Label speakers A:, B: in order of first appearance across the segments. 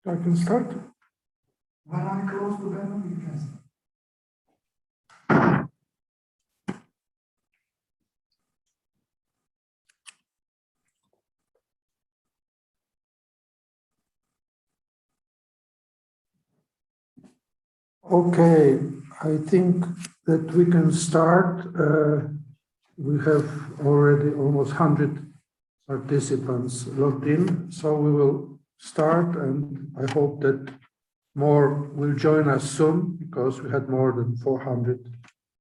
A: I can start.
B: When I close the panel, you can start.
A: Okay, I think that we can start. We have already almost 100 participants logged in, so we will start, and I hope that more will join us soon, because we had more than 400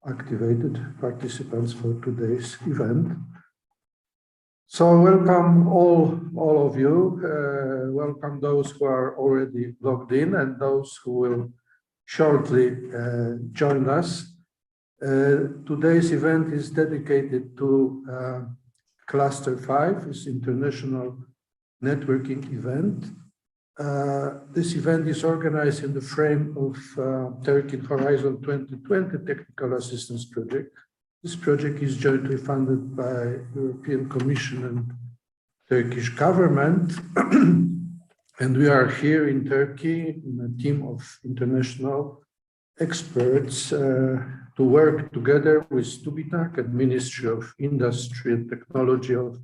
A: activated participants for today's event. So welcome all of you. Welcome those who are already logged in and those who will shortly join us. Today's event is dedicated to Cluster 5, this international networking event. This event is organized in the frame of Turkey Horizon 2020 Technical Assistance Project. This project is jointly funded by European Commission and Turkish government. And we are here in Turkey in a team of international experts to work together with TÜBİTAK and Ministry of Industry and Technology of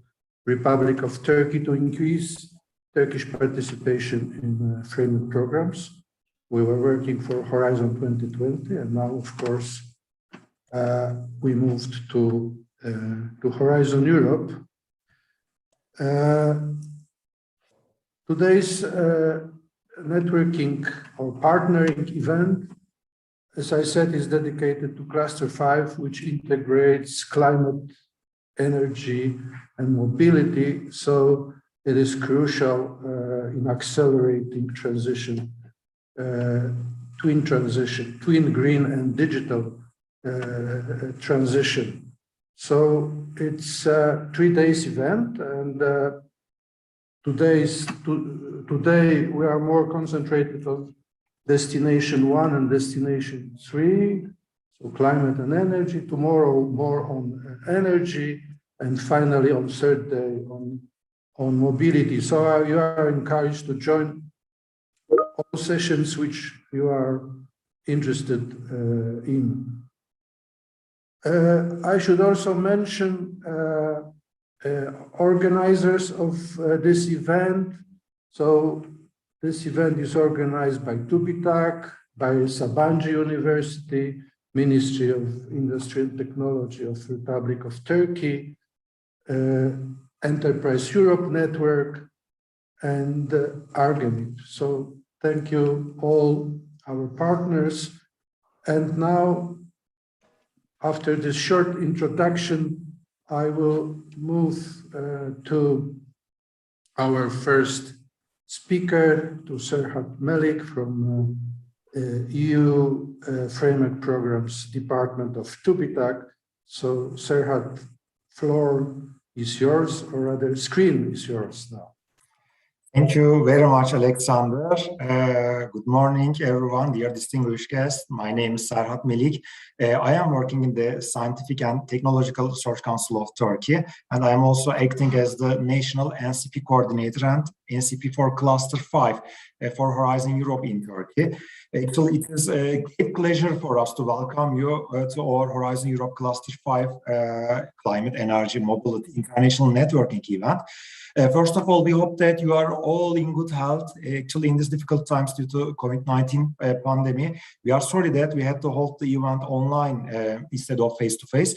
A: Republic of Turkey to increase Turkish participation in framework programs. We were working for Horizon 2020, and now, of course, we moved to Horizon Europe. Today's networking or partnering event, as I said, is dedicated to Cluster 5, which integrates climate, energy, and mobility. So it is crucial in accelerating transition, twin green and digital transition. So it's a 3 days event, and today we are more concentrated on Destination 1 and Destination 3, so climate and energy. Tomorrow more on energy, and finally on third day on mobility. So you are encouraged to join all sessions which you are interested in. I should also mention organizers of this event. So this event is organized by TÜBİTAK, by Sabancı University, Ministry of Industry and Technology of the Republic of Turkey, Enterprise Europe Network, and Argamid. So thank you all our partners. And now, after this short introduction, I will move to our first speaker, to Serhat Melik from EU Framework Programs Department of TÜBİTAK. So Serhat, floor is yours, or rather screen is yours now.
C: Thank you very much, Alexander. Good morning, everyone, dear distinguished guests. My name is Serhat Melik. I am working in the Scientific and Technological Research Council of Turkey, and I am also acting as the National NCP Coordinator and NCP for Cluster 5 for Horizon Europe in Turkey. Actually, it is a great pleasure for us to welcome you to our Horizon Europe Cluster 5 Climate, Energy, Mobility International Networking event. First of all, we hope that you are all in good health. Actually, in these difficult times due to COVID-19 pandemic, we are sorry that we had to hold the event online instead of face-to-face.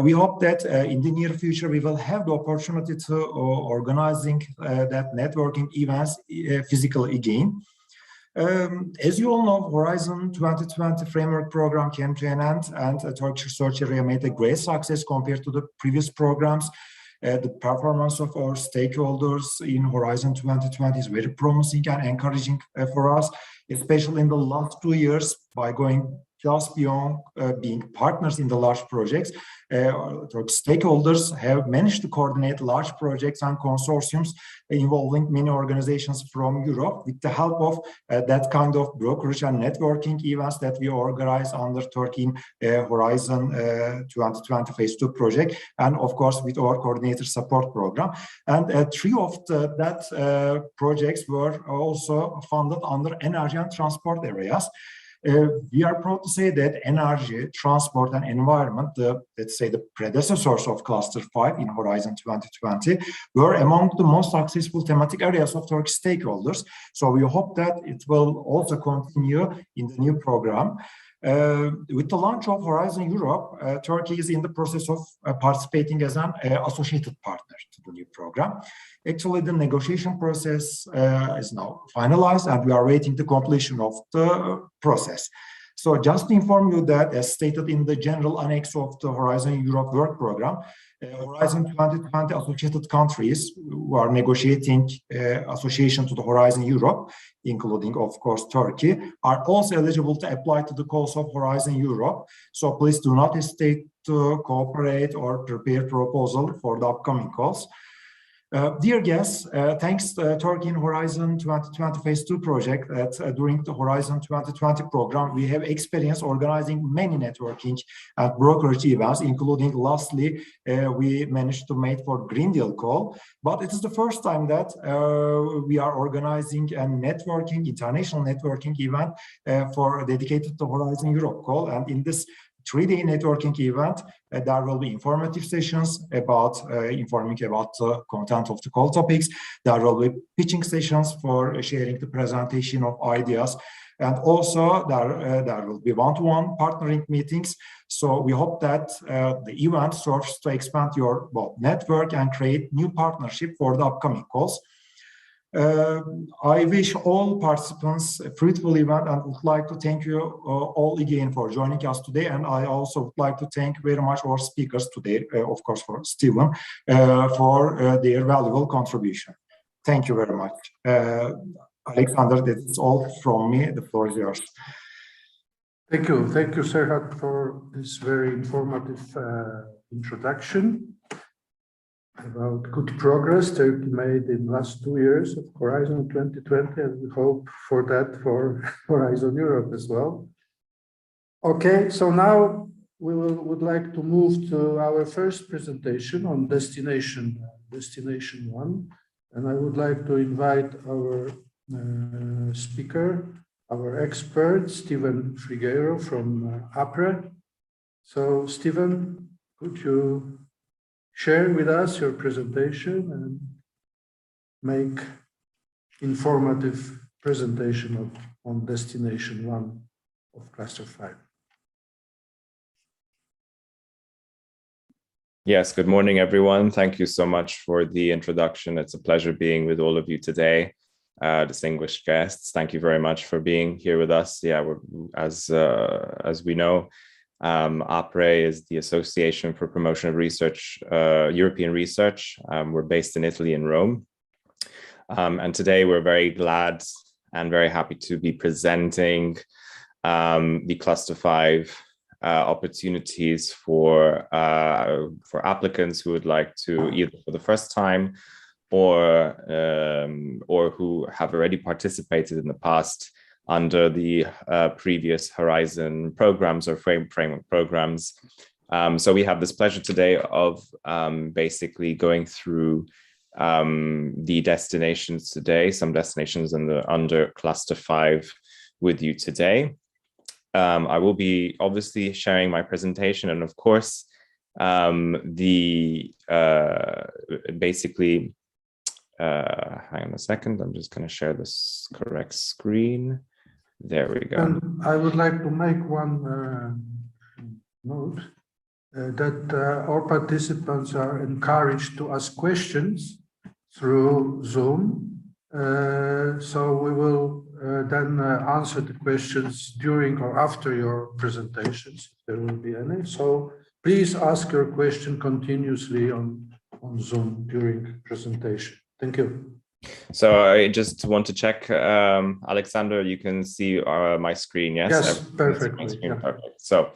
C: We hope that in the near future, we will have the opportunity to organizing that networking events physically again. As you all know, Horizon 2020 framework program came to an end, and Turkish research area made a great success compared to the previous programs. The performance of our stakeholders in Horizon 2020 is very promising and encouraging for us, especially in the last 2 years by going just beyond being partners in the large projects. Stakeholders have managed to coordinate large projects and consortiums involving many organizations from Europe with the help of that kind of brokerage and networking events that we organize under Turkey Horizon 2020 Phase 2 project, and of course with our coordinator support program. And 3 of that projects were also funded under energy and transport areas. We are proud to say that energy, transport, and environment, let's say the predecessors of Cluster 5 in Horizon 2020, were among the most successful thematic areas of Turkish stakeholders. So we hope that it will also continue in the new program. With the launch of Horizon Europe, Turkey is in the process of participating as an associated partner to the new program. Actually, the negotiation process is now finalized, and we are waiting the completion of the process. So just to inform you that, as stated in the general annex of the Horizon Europe work program, Horizon 2020 associated countries who are negotiating association to the Horizon Europe, including, of course, Turkey, are also eligible to apply to the calls of Horizon Europe. So please do not hesitate to cooperate or prepare proposal for the upcoming calls. Dear guests, thanks to Turkey in Horizon 2020 Phase 2 project, that during the Horizon 2020 program, we have experience organizing many networking and brokerage events, including lastly, we managed to make for Green Deal call. But it is the first time that we are organizing a networking, international networking event for dedicated to Horizon Europe call. And in this 3-day networking event, there will be informative sessions about informing about the content of the call topics. There will be pitching sessions for sharing the presentation of ideas. And also there will be one-to-one partnering meetings. So we hope that the event serves to expand your network and create new partnership for the upcoming calls. I wish all participants a fruitful event and would like to thank you all again for joining us today. And I also would like to thank very much our speakers today, of course, for Steven, for their valuable contribution. Thank you very much. Alexander, that's all from me. The floor is yours.
A: Thank you, Serhat, for this very informative introduction about good progress Turkey made in the last 2 years of Horizon 2020, and we hope for that for Horizon Europe as well. Okay, so now we would like to move to our first presentation on Destination 1, and I would like to invite our speaker, our expert, Steven Figueiro from APRE. So, Steven, could you share with us your presentation and make informative presentation on Destination 1 of Cluster 5.
D: Yes, good morning, everyone. Thank you so much for the introduction. It's a pleasure being with all of you today. Distinguished guests, thank you very much for being here with us. Yeah, as we know, APRE is the Association for Promotion of Research, European Research. We're based in Italy, in Rome. And today we're very glad and very happy to be presenting the Cluster 5 opportunities for applicants who would like to, either for the first time or who have already participated in the past under the previous Horizon programs or framework programs. So we have this pleasure today of basically going through the destinations today, some destinations under Cluster 5 with you today. I will be obviously sharing my presentation, and of course, basically, hang on a second, I'm just going to share this correct screen. There we go.
A: And I would like to make one note that all participants are encouraged to ask questions through Zoom. So we will then answer the questions during or after your presentations, if there will be any. So please ask your question continuously on Zoom during presentation. Thank you.
D: So I just want to check, Alexander, you can see my screen, yes?
A: Yes, perfectly.
D: Yeah. Perfect. So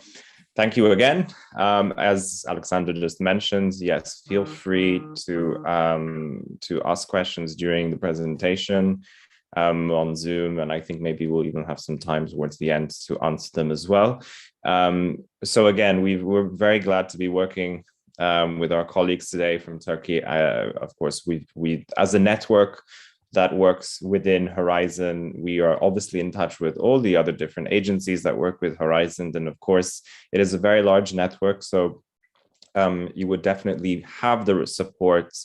D: thank you again. As Alexander just mentioned, yes, feel free to ask questions during the presentation on Zoom, and I think maybe we'll even have some time towards the end to answer them as well. So again, we're very glad to be working with our colleagues today from Turkey. Of course, we as a network that works within Horizon, we are obviously in touch with all the other different agencies that work with Horizon. And of course, it is a very large network. So you would definitely have the support,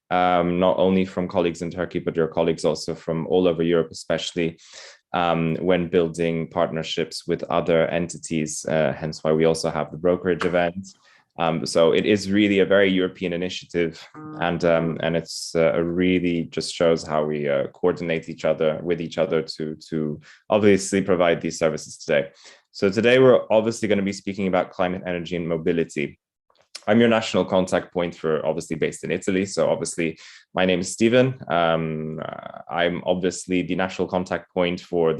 D: not only from colleagues in Turkey, but your colleagues also from all over Europe, especially when building partnerships with other entities, hence why we also have the brokerage event. So it is really a very European initiative, and it's really just shows how we coordinate with each other to obviously provide these services today. So today we're obviously going to be speaking about climate, energy, and mobility. I'm your national contact point for obviously based in Italy. So obviously my name is Steven. I'm obviously the national contact point for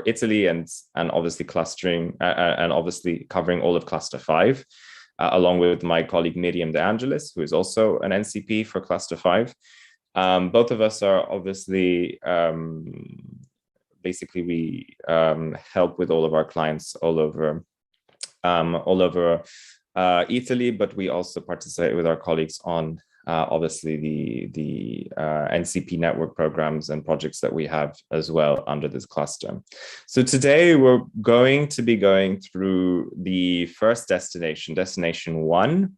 D: Italy and obviously clustering and obviously covering all of Cluster 5. Along with my colleague Miriam De Angelis, who is also an NCP for Cluster 5. Both of us are obviously, basically we help with all of our clients all over Italy, but we also participate with our colleagues on obviously the NCP network programs and projects that we have as well under this cluster. So today we're going to be going through the first destination 1,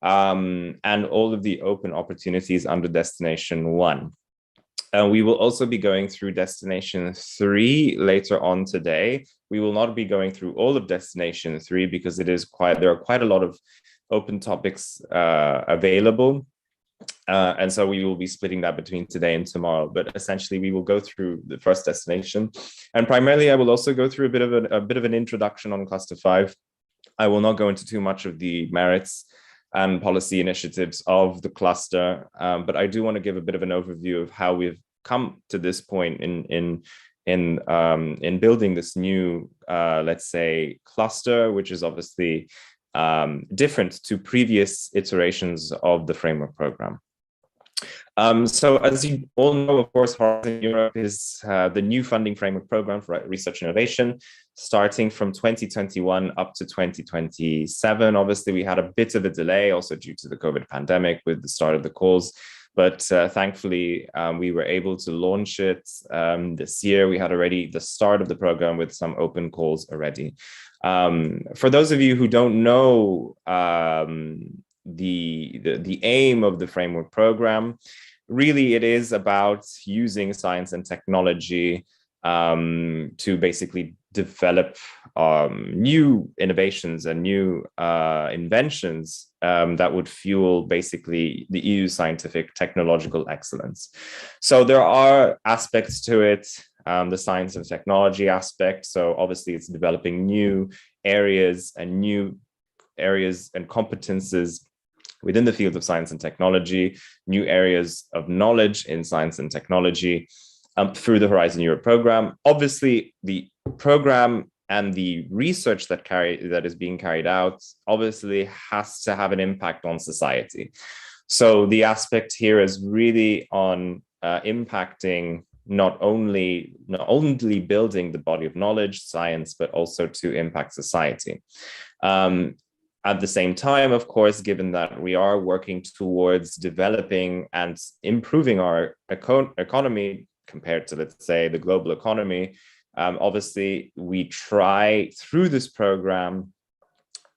D: and all of the open opportunities under destination 1. We will also be going through destination 3 later on today. We will not be going through all of destination 3 because there are quite a lot of open topics available. And so we will be splitting that between today and tomorrow. But essentially, we will go through the first destination, and primarily, I will also go through a bit of an introduction on Cluster 5. I will not go into too much of the merits and policy initiatives of the cluster, but I do want to give a bit of an overview of how we've come to this point in building this new, let's say, cluster, which is obviously different to previous iterations of the framework program. So as you all know, of course, Horizon Europe is the new funding framework program for research and innovation, starting from 2021 up to 2027. Obviously, we had a bit of a delay also due to the COVID pandemic with the start of the calls. But thankfully, we were able to launch it this year. We had already the start of the program with some open calls already. For those of you who don't know the aim of the framework program, really it is about using science and technology to basically develop new innovations and new inventions that would fuel basically the EU scientific technological excellence. So there are aspects to it, the science and technology aspect. So obviously it's developing new areas and competences within the field of science and technology, new areas of knowledge in science and technology through the Horizon Europe program. Obviously, the program and the research that is being carried out obviously has to have an impact on society. So the aspect here is really on impacting not only building the body of knowledge, science, but also to impact society. At the same time, of course, given that we are working towards developing and improving our economy compared to, let's say, the global economy, obviously, we try through this program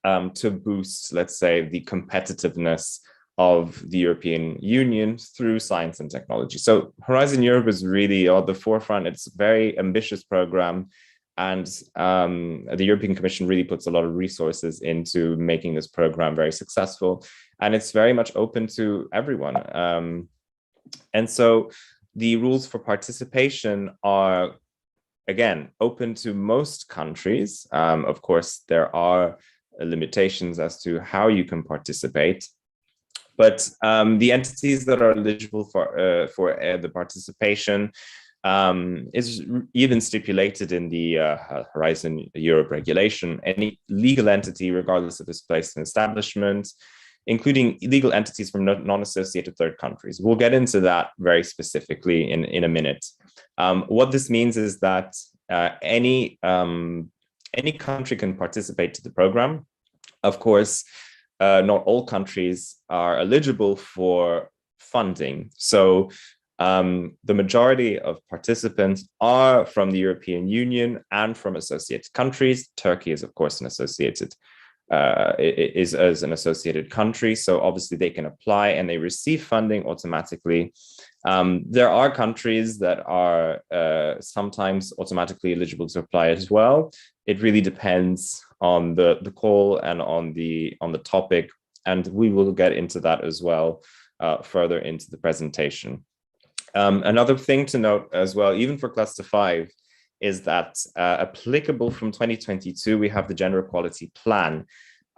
D: to boost, let's say, the competitiveness of the European Union through science and technology. So Horizon Europe is really at the forefront. It's a very ambitious program. And the European Commission really puts a lot of resources into making this program very successful. And it's very much open to everyone. And so the rules for participation are, again, open to most countries. Of course, there are limitations as to how you can participate. But the entities that are eligible for the participation is even stipulated in the Horizon Europe regulation. Any legal entity, regardless of its place and establishment, including legal entities from non-associated third countries. We'll get into that very specifically in a minute. What this means is that any country can participate to the program. Of course, not all countries are eligible for funding. So the majority of participants are from the European Union and from associated countries. Turkey is, of course, an associated country. So obviously they can apply and they receive funding automatically. There are countries that are sometimes automatically eligible to apply as well. It really depends on the call and on the topic, and we will get into that as well further into the presentation. Another thing to note as well, even for cluster 5, is that applicable from 2022, we have the gender equality plan.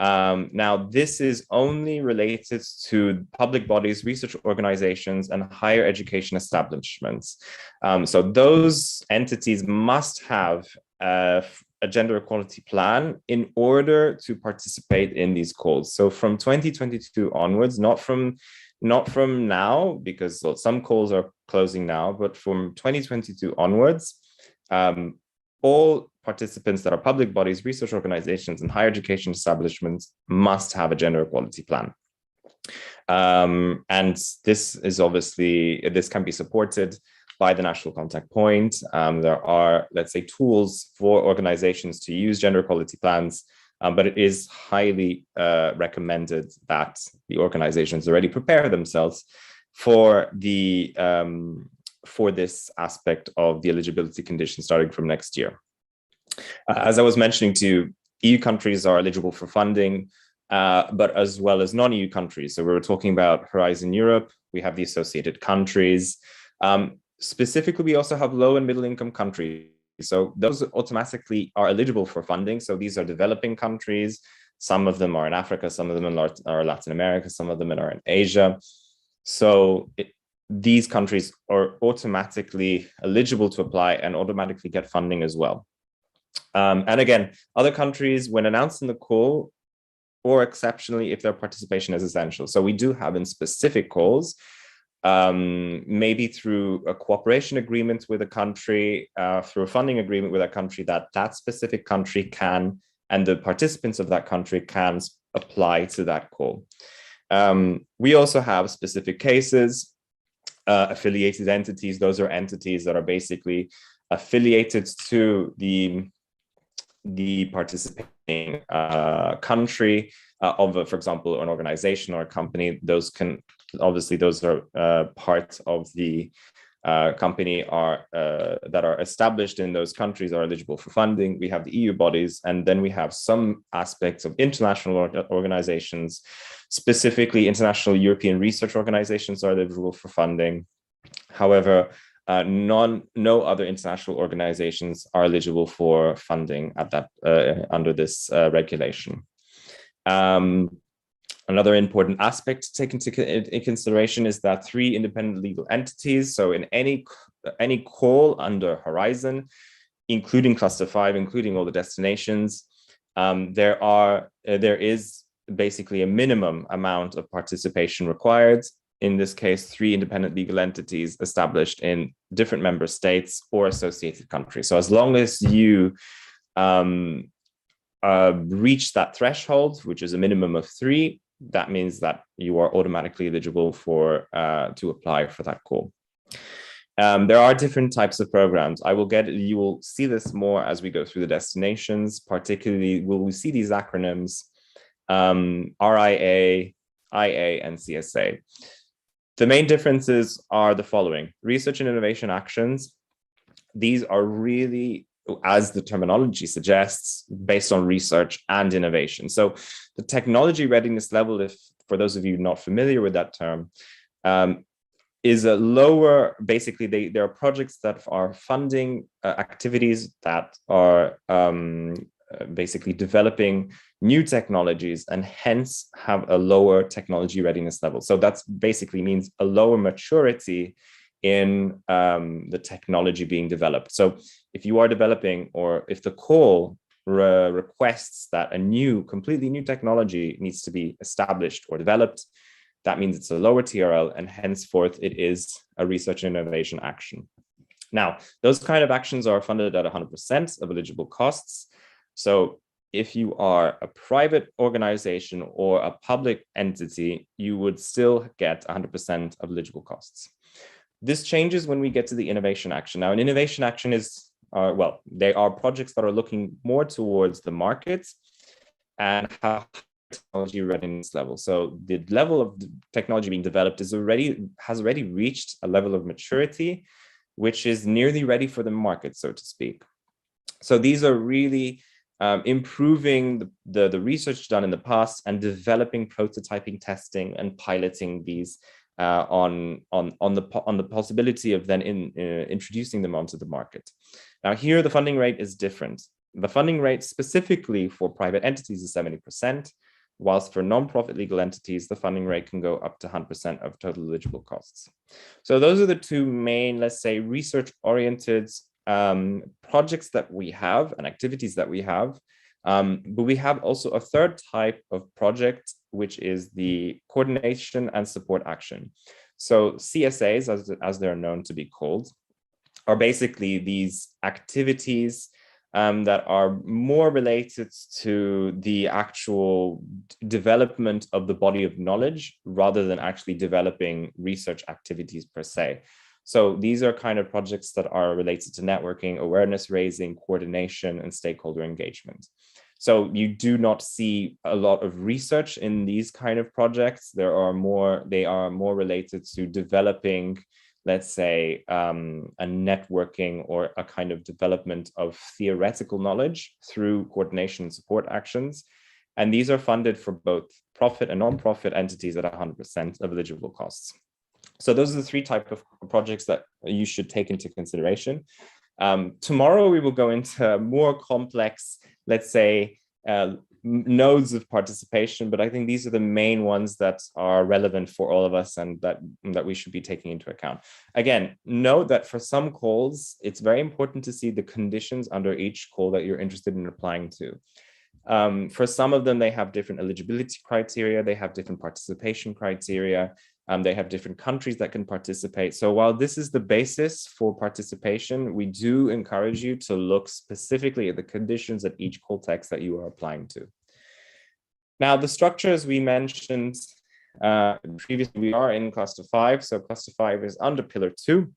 D: Now, this is only related to public bodies, research organizations, and higher education establishments. So those entities must have a gender equality plan in order to participate in these calls. So from 2022 onwards, not from now, because some calls are closing now, but from 2022 onwards, all participants that are public bodies, research organizations, and higher education establishments must have a gender equality plan. And this is obviously, this can be supported by the national contact point. There are, let's say, tools for organizations to use gender equality plans, but it is highly recommended that the organizations already prepare themselves for the for this aspect of the eligibility conditions starting from next year. As I was mentioning to you, EU countries are eligible for funding, but as well as non-EU countries. So we were talking about Horizon Europe, we have the associated countries. Specifically, we also have low and middle income countries. So those automatically are eligible for funding. So these are developing countries. Some of them are in Africa, some of them are Latin America, some of them are in Asia. So these countries are automatically eligible to apply and automatically get funding as well. And again, other countries, when announced in the call, or exceptionally if their participation is essential. So we do have in specific calls, maybe through a cooperation agreement with a country, through a funding agreement with a country, that specific country can, and the participants of that country can apply to that call. We also have specific cases, affiliated entities. Those are entities that are basically affiliated to the participating country of, for example, an organization or a company. Those can, obviously, those are parts of the company that are established in those countries are eligible for funding. We have the EU bodies, and then we have some aspects of international organizations, specifically international European research organizations are eligible for funding. However, no other international organizations are eligible for funding at that under this regulation. Another important aspect to take into consideration is that 3 independent legal entities, so in any call under Horizon, including Cluster 5, including all the destinations, there is basically a minimum amount of participation required. In this case, 3 independent legal entities established in different member states or associated countries. So as long as you reach that threshold, which is a minimum of 3, that means that you are automatically eligible for to apply for that call. There are different types of programs. You will see this more as we go through the destinations, particularly will we see these acronyms, RIA, IA, and CSA. The main differences are the following. Research and innovation actions. These are really, as the terminology suggests, based on research and innovation. So the technology readiness level, if for those of you not familiar with that term, is a lower, basically there are projects that are funding activities that are basically developing new technologies and hence have a lower technology readiness level. So that's basically means a lower maturity in the technology being developed. So if you are developing, or if the call requests that a completely new technology needs to be established or developed, that means it's a lower TRL, and henceforth it is a research and innovation action. Now, those kind of actions are funded at 100% of eligible costs. So if you are a private organization or a public entity, you would still get 100% of eligible costs. This changes when we get to the innovation action. Now, an innovation action is, they are projects that are looking more towards the market and how technology readiness level. So the level of technology being developed has already reached a level of maturity, which is nearly ready for the market, so to speak. So these are really improving the research done in the past and developing prototyping, testing, and piloting these on the possibility of then introducing them onto the market. Now here the funding rate is different. The funding rate specifically for private entities is 70%, whilst for non-profit legal entities, the funding rate can go up to 100% of total eligible costs. So those are the 2 main, let's say, research-oriented projects that we have and activities that we have. But we have also a third type of project, which is the coordination and support action. So CSAs, as they're known to be called, are basically these activities that are more related to the actual development of the body of knowledge rather than actually developing research activities per se. So these are kind of projects that are related to networking, awareness raising, coordination, and stakeholder engagement. So you do not see a lot of research in these kind of projects. They are more related to developing, let's say, a networking or a kind of development of theoretical knowledge through coordination and support actions. And these are funded for both profit and non-profit entities at 100% of eligible costs. So those are the 3 types of projects that you should take into consideration. Tomorrow, we will go into more complex, let's say, nodes of participation, but I think these are the main ones that are relevant for all of us and that we should be taking into account. Again, note that for some calls, it's very important to see the conditions under each call that you're interested in applying to. For some of them, they have different eligibility criteria, they have different participation criteria, they have different countries that can participate. So while this is the basis for participation, we do encourage you to look specifically at the conditions at each call text that you are applying to. Now, the structure, as we mentioned previously, we are in cluster 5. So cluster 5 is under pillar 2.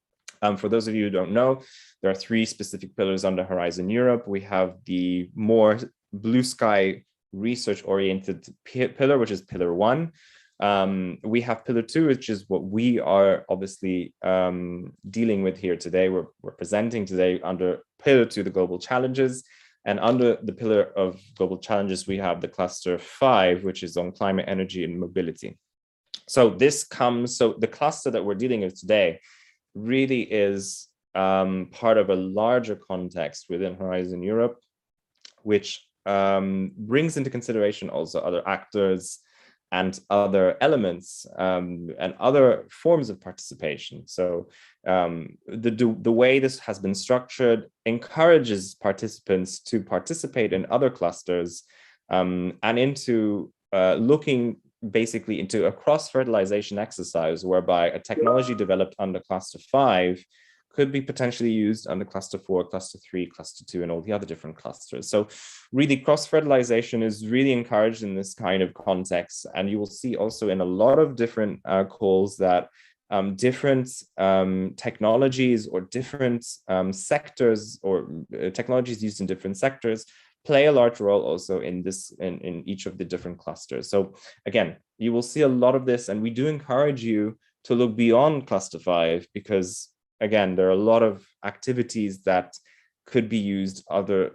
D: For those of you who don't know, there are 3 specific pillars under Horizon Europe. We have the more blue sky research-oriented pillar, which is pillar 1. We have pillar 2, which is what we are obviously dealing with here today. We're presenting today under pillar 2, the global challenges. And under the pillar of global challenges, we have the cluster 5, which is on climate, energy, and mobility. So the cluster that we're dealing with today really is part of a larger context within Horizon Europe, which brings into consideration also other actors and other elements and other forms of participation. So the way this has been structured encourages participants to participate in other clusters and into looking basically into a cross-fertilization exercise whereby a technology developed under cluster 5 could be potentially used under cluster 4, cluster 3, cluster 2, and all the other different clusters. So really cross-fertilization is really encouraged in this kind of context. And you will see also in a lot of different calls that different technologies or different sectors or technologies used in different sectors play a large role also in this in each of the different clusters. So again, you will see a lot of this, and we do encourage you to look beyond cluster 5 because again, there are a lot of activities that could be used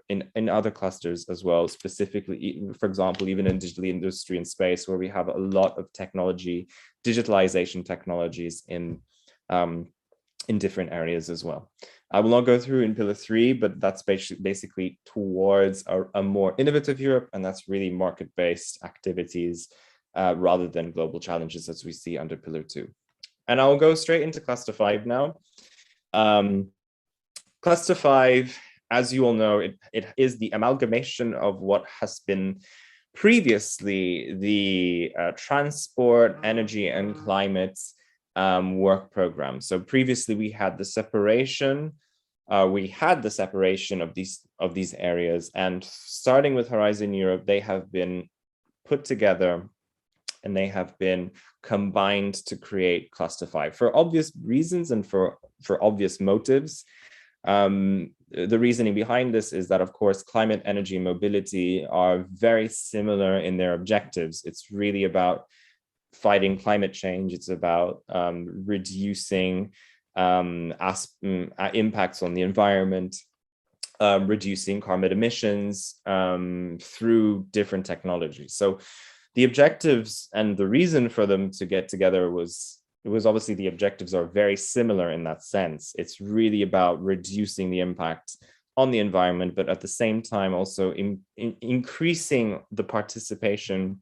D: in other clusters as well, specifically, for example, even in digital industry and space, where we have a lot of technology, digitalization technologies in different areas as well. I will not go through in pillar 3, but that's basically towards a more innovative Europe, and that's really market-based activities rather than global challenges as we see under pillar 2. And I'll go straight into cluster 5 now. Cluster 5, as you all know, it is the amalgamation of what has been previously the transport, energy, and climate work program. So previously we had the separation. Of these areas, and starting with Horizon Europe, they have been put together and they have been combined to create cluster 5 for obvious reasons and for obvious motives. The reasoning behind this is that, of course, climate, energy, and mobility are very similar in their objectives. It's really about fighting climate change. It's about reducing impacts on the environment, reducing carbon emissions through different technologies. So the objectives and the reason for them to get together was obviously the objectives are very similar in that sense. It's really about reducing the impact on the environment, but at the same time also increasing the participation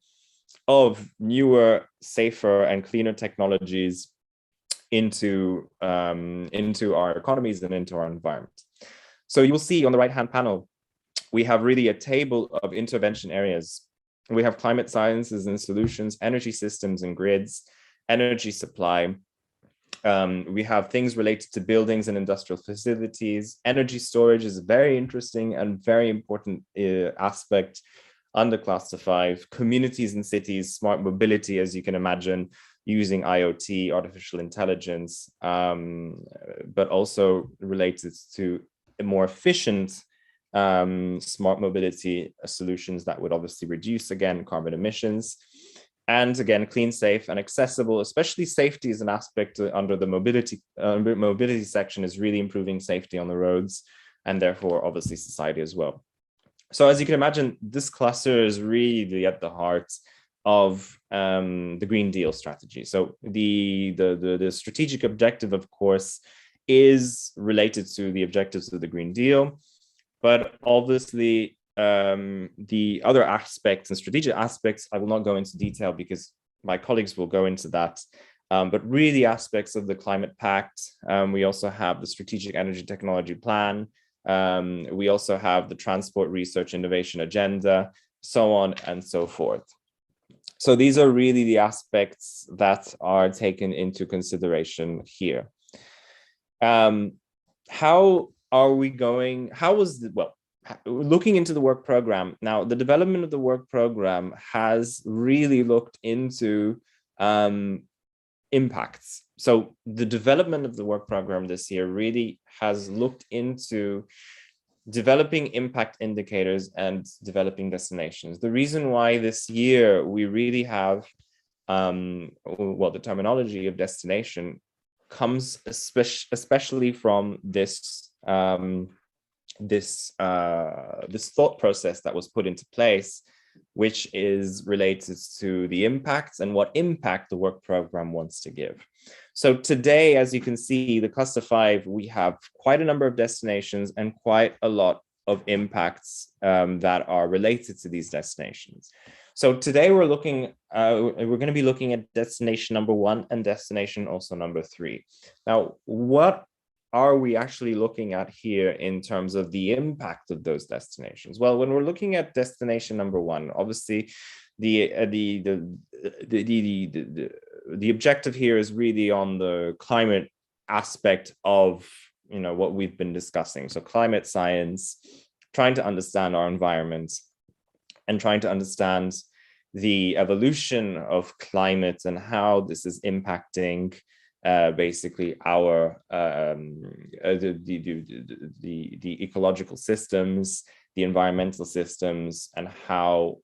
D: of newer, safer, and cleaner technologies into our economies and into our environment. So you will see on the right-hand panel, we have really a table of intervention areas. We have climate sciences and solutions, energy systems and grids, energy supply. We have things related to buildings and industrial facilities. Energy storage is a very interesting and very important aspect under cluster 5. Communities and cities, smart mobility, as you can imagine, using IoT, artificial intelligence, but also related to a more efficient smart mobility solutions that would obviously reduce, again, carbon emissions. And again, clean, safe, and accessible, especially safety is an aspect under the mobility section, is really improving safety on the roads and therefore obviously society as well. So as you can imagine, this cluster is really at the heart of the Green Deal strategy. So the strategic objective, of course, is related to the objectives of the Green Deal, but obviously the other aspects and strategic aspects, I will not go into detail because my colleagues will go into that, but really aspects of the Climate Pact. We also have the Strategic Energy Technology Plan. We also have the Transport Research Innovation Agenda, so on and so forth. So these are really the aspects that are taken into consideration here. How are we going? Looking into the work program. Now, the development of the work program has really looked into impacts. So the development of the work program this year really has looked into developing impact indicators and developing destinations. The reason why this year we really have, the terminology of destination comes especially from this thought process that was put into place, which is related to the impacts and what impact the work program wants to give. So today, as you can see, the cluster 5, we have quite a number of destinations and quite a lot of impacts that are related to these destinations. So today we're going to be looking at destination number 1 and destination also number 3. Now, what are we actually looking at here in terms of the impact of those destinations? Well, when we're looking at destination number 1, obviously the objective here is really on the climate aspect of what we've been discussing. So climate science, trying to understand our environment and trying to understand the evolution of climate and how this is impacting basically our the ecological systems, the environmental systems, and how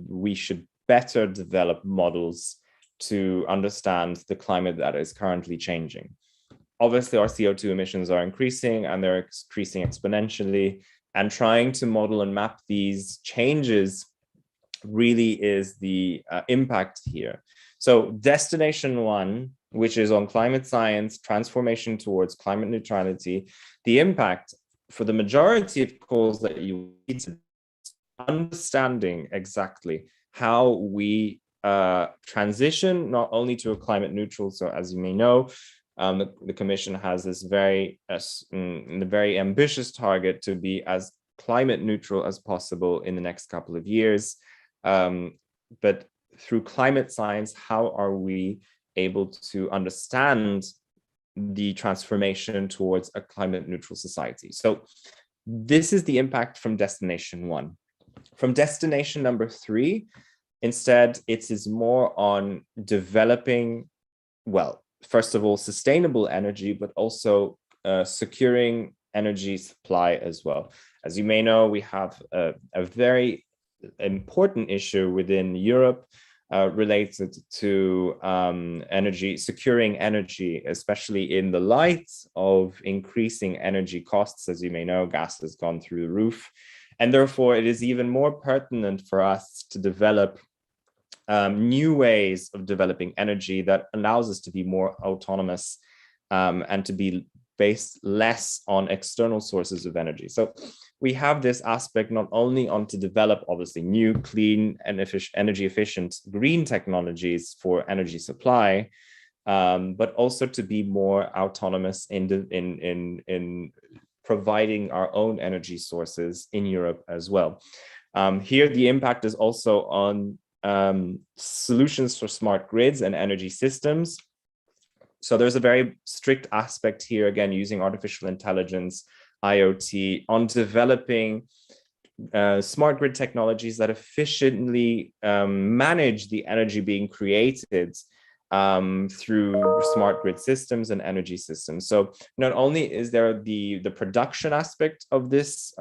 D: we should better develop models to understand the climate that is currently changing. Obviously, our CO2 emissions are increasing, and they're increasing exponentially, and trying to model and map these changes really is the impact here. So Destination 1, which is on climate science, transformation towards climate neutrality, the impact for the majority of calls that you need to understanding exactly how we transition not only to a climate neutral. So as you may know, the Commission has this very ambitious target to be as climate neutral as possible in the next couple of years. But through climate science, how are we able to understand the transformation towards a climate neutral society? So this is the impact from Destination 1. From Destination number 3, instead, it is more on developing, well, first of all, sustainable energy, but also securing energy supply as well. As you may know, we have a very important issue within Europe related to securing energy, especially in the light of increasing energy costs. As you may know, gas has gone through the roof. And therefore, it is even more pertinent for us to develop new ways of developing energy that allows us to be more autonomous and to be based less on external sources of energy. So we have this aspect not only on to develop obviously new, clean and energy efficient green technologies for energy supply, but also to be more autonomous in providing our own energy sources in Europe as well. Here, the impact is also on solutions for smart grids and energy systems. So there's a very strict aspect here, again, using artificial intelligence, IoT, on developing smart grid technologies that efficiently manage the energy being created through smart grid systems and energy systems. So not only is there the production aspect of this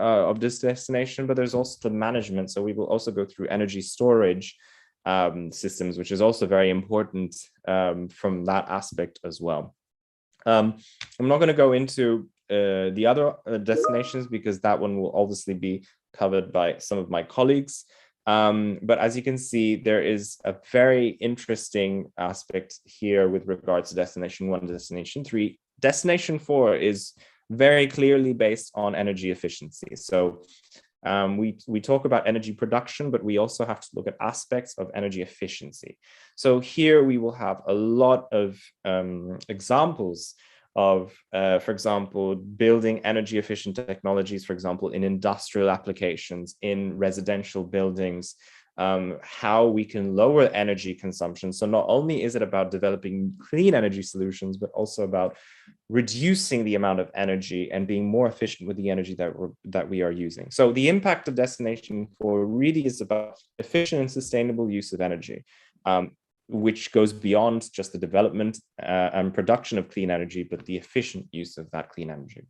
D: destination, but there's also the management. So we will also go through energy storage systems, which is also very important from that aspect as well. I'm not going to go into the other destinations because that one will obviously be covered by some of my colleagues. But as you can see, there is a very interesting aspect here with regards to Destination 1 and Destination 3. Destination 4 is very clearly based on energy efficiency. So we talk about energy production, but we also have to look at aspects of energy efficiency. So here we will have a lot of examples of, for example, building energy efficient technologies, for example, in industrial applications, in residential buildings, how we can lower energy consumption. So not only is it about developing clean energy solutions, but also about reducing the amount of energy and being more efficient with the energy that we are using. So the impact of Destination 4 really is about efficient and sustainable use of energy, which goes beyond just the development and production of clean energy, but the efficient use of that clean energy.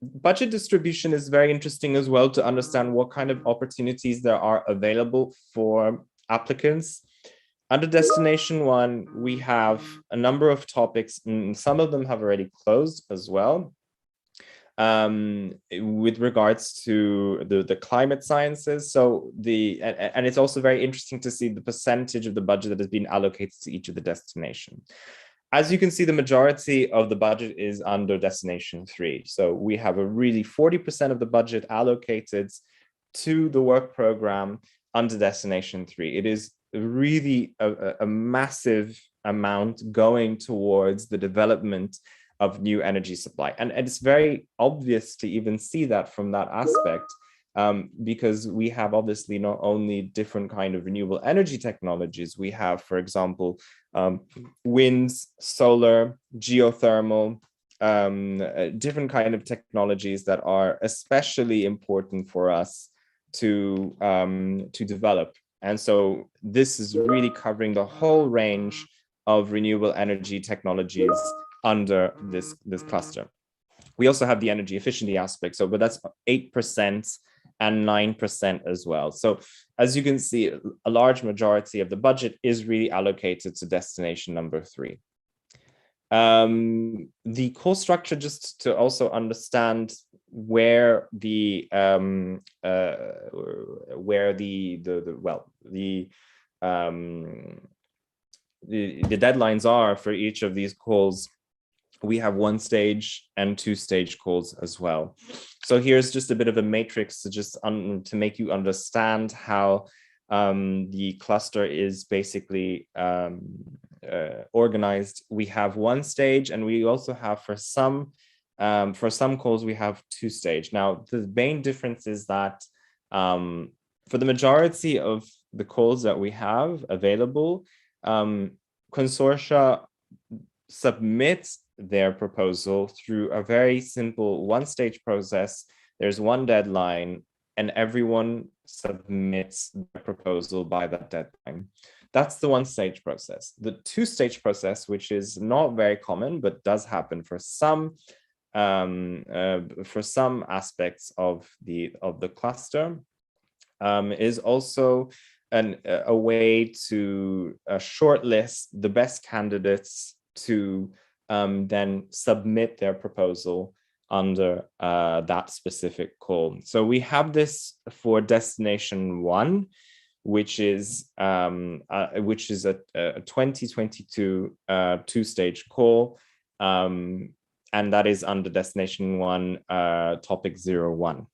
D: Budget distribution is very interesting as well to understand what kind of opportunities there are available for applicants. Under Destination 1, we have a number of topics, and some of them have already closed as well. With regards to the climate sciences. So and it's also very interesting to see the percentage of the budget that has been allocated to each of the destinations. As you can see, the majority of the budget is under Destination 3. So we have a really 40% of the budget allocated to the work program under Destination 3. It is really a massive amount going towards the development of new energy supply. And it's very obvious to even see that from that aspect, because we have obviously not only different kind of renewable energy technologies, we have, for example, wind, solar, geothermal, different kind of technologies that are especially important for us to develop. And so this is really covering the whole range of renewable energy technologies under this cluster. We also have the energy efficiency aspect, but that's 8% and 9% as well. So as you can see, a large majority of the budget is really allocated to destination number 3. The call structure, just to also understand where the deadlines are for each of these calls. We have 1-stage and 2-stage calls as well. So here's just a bit of a matrix to make you understand how the cluster is basically organized. We have 1-stage, and we also have for some calls we have 2-stage. Now the main difference is that for the majority of the calls that we have available, consortia submit their proposal through a very simple 1-stage process. There's one deadline, and everyone submits their proposal by that deadline. That's the 1-stage process. The 2-stage process, which is not very common but does happen for some aspects of the cluster, is also a way to shortlist the best candidates to then submit their proposal under that specific call. So we have this for destination 1, which is a 2022 2-stage call, and that is under destination 1, topic 01.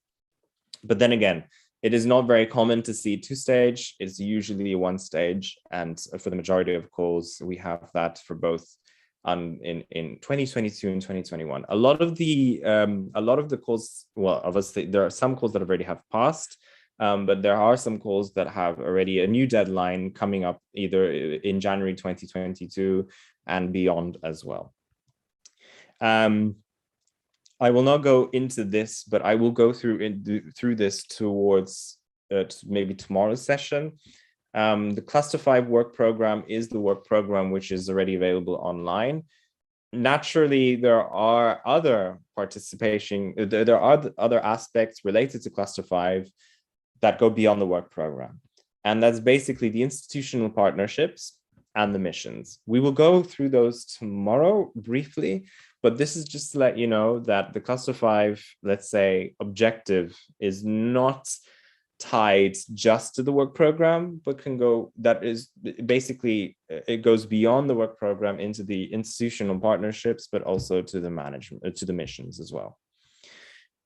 D: But then again, it is not very common to see 2-stage. It's usually 1-stage, and for the majority of calls, we have that for both in 2022 and 2021. A lot of the calls, well, obviously there are some calls that already have passed, but there are some calls that have already a new deadline coming up either in January 2022 and beyond as well. I will not go into this, but I will go through this towards maybe tomorrow's session. The Cluster 5 work program is the work program which is already available online. Naturally, there are other other aspects related to Cluster 5 that go beyond the work program. And that's basically the institutional partnerships and the missions. We will go through those tomorrow briefly, but this is just to let you know that the Cluster 5, let's say, objective is not tied just to the work program, but it goes beyond the work program into the institutional partnerships, but also to the management, to the missions as well.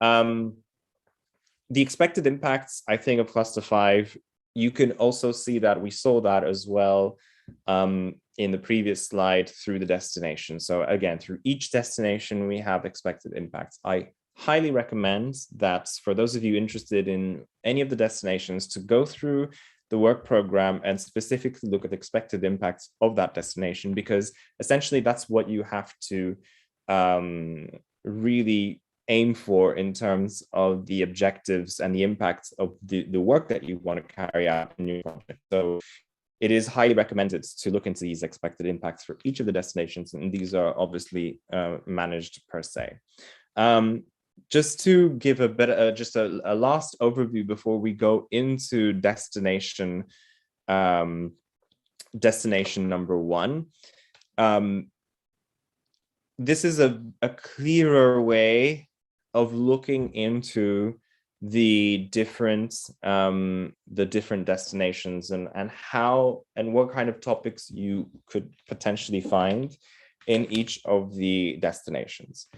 D: The expected impacts, I think, of Cluster 5, you can also see that we saw that as well in the previous slide through the destination. So again, through each destination, we have expected impacts. I highly recommend that for those of you interested in any of the destinations to go through the work program and specifically look at expected impacts of that destination, because essentially that's what you have to really aim for in terms of the objectives and the impacts of the work that you want to carry out in your project. So it is highly recommended to look into these expected impacts for each of the destinations, and these are obviously managed per se. Just to give a bit, just a last overview before we go into destination number 1. This is a clearer way of looking into the different destinations and how and what kind of topics you could potentially find in each of the destinations.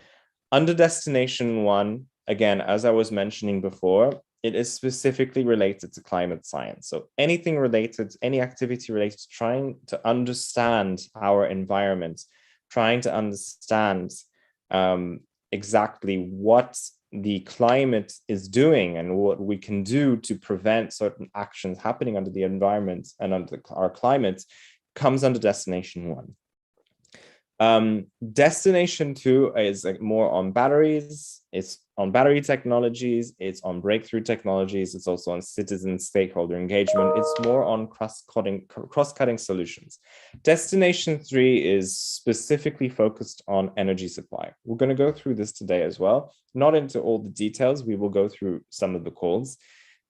D: Under destination 1, again, as I was mentioning before, it is specifically related to climate science. So anything related, any activity related to trying to understand our environment, trying to understand exactly what the climate is doing and what we can do to prevent certain actions happening under the environment and under our climate comes under destination 1. Destination 2 is more on batteries, it's on battery technologies, it's on breakthrough technologies, it's also on citizen stakeholder engagement, it's more on cross-cutting solutions. Destination 3 is specifically focused on energy supply. We're going to go through this today as well, not into all the details, we will go through some of the calls.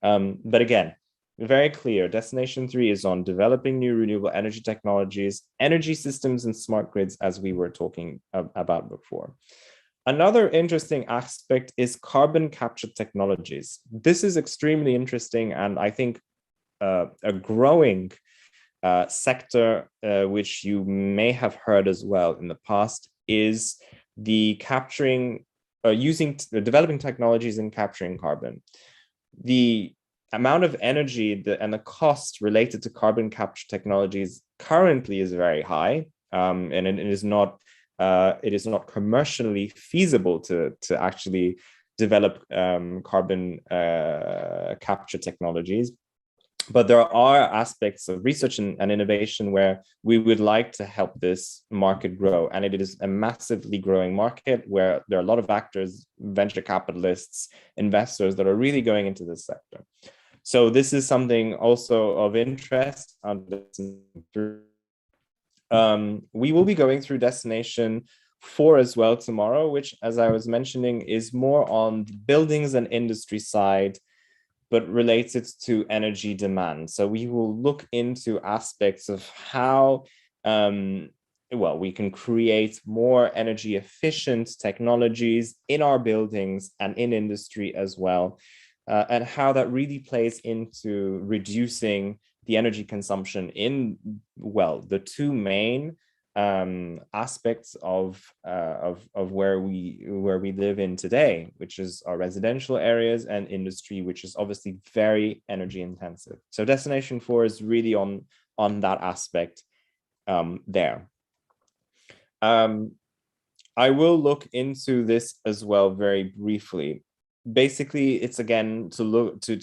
D: But again, very clear, destination 3 is on developing new renewable energy technologies, energy systems and smart grids, as we were talking about before. Another interesting aspect is carbon capture technologies. This is extremely interesting and I think a growing sector, which you may have heard as well in the past, is the developing technologies in capturing carbon. The amount of energy and the cost related to carbon capture technologies currently is very high, and it is not commercially feasible to actually develop carbon capture technologies. But there are aspects of research and innovation where we would like to help this market grow. And it is a massively growing market where there are a lot of actors, venture capitalists, investors that are really going into this sector. So this is something also of interest. We will be going through destination 4 as well tomorrow, which, as I was mentioning, is more on the buildings and industry side, but related to energy demand. So we will look into aspects of how we can create more energy efficient technologies in our buildings and in industry as well. And how that really plays into reducing the energy consumption in, the 2 main aspects of where we live in today, which is our residential areas and industry, which is obviously very energy intensive. So destination 4 is really on that aspect there. I will look into this as well very briefly. Basically, it's again to look to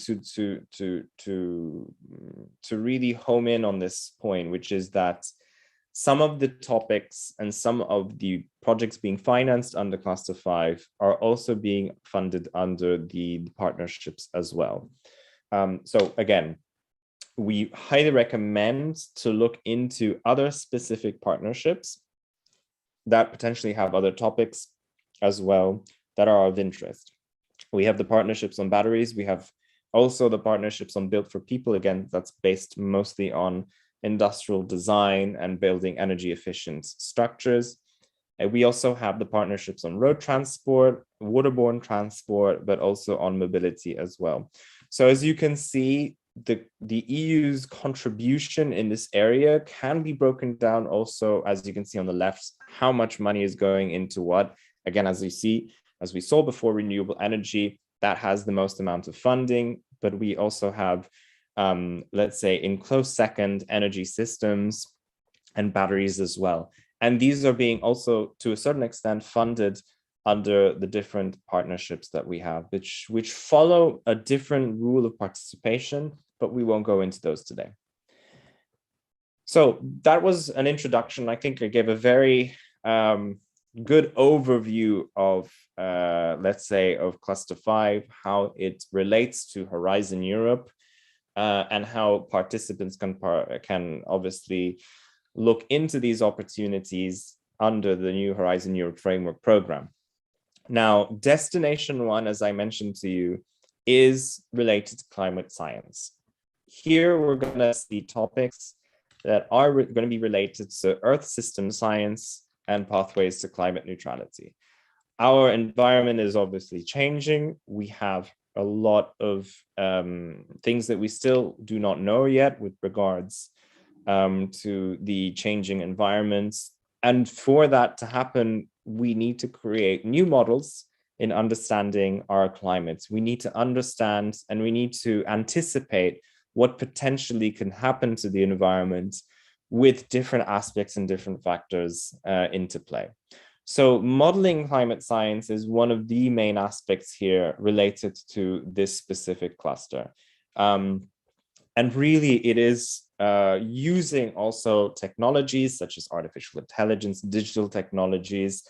D: really home in on this point, which is that some of the topics and some of the projects being financed under Cluster 5 are also being funded under the partnerships as well. So again, we highly recommend to look into other specific partnerships that potentially have other topics as well that are of interest. We have the partnerships on batteries. We have also the partnerships on Built for People. Again, that's based mostly on industrial design and building energy efficient structures. And we also have the partnerships on road transport, waterborne transport, but also on mobility as well. So as you can see, the EU's contribution in this area can be broken down also, as you can see on the left, how much money is going into what. Again, as we saw before, renewable energy, that has the most amount of funding, but we also have, let's say, in close second, energy systems and batteries as well. And these are being also, to a certain extent, funded under the different partnerships that we have, which follow a different rule of participation, but we won't go into those today. So that was an introduction. I think I gave a very good overview of, let's say, of Cluster 5, how it relates to Horizon Europe, and how participants can obviously look into these opportunities under the new Horizon Europe Framework Program. Now, Destination 1, as I mentioned to you, is related to climate science. Here, we're going to see topics that are going to be related to Earth system science and pathways to climate neutrality. Our environment is obviously changing. We have a lot of things that we still do not know yet with regards to the changing environments. And for that to happen, we need to create new models in understanding our climate. We need to understand and we need to anticipate what potentially can happen to the environment with different aspects and different factors into play. So modeling climate science is one of the main aspects here related to this specific cluster. And really it is using also technologies such as artificial intelligence, digital technologies,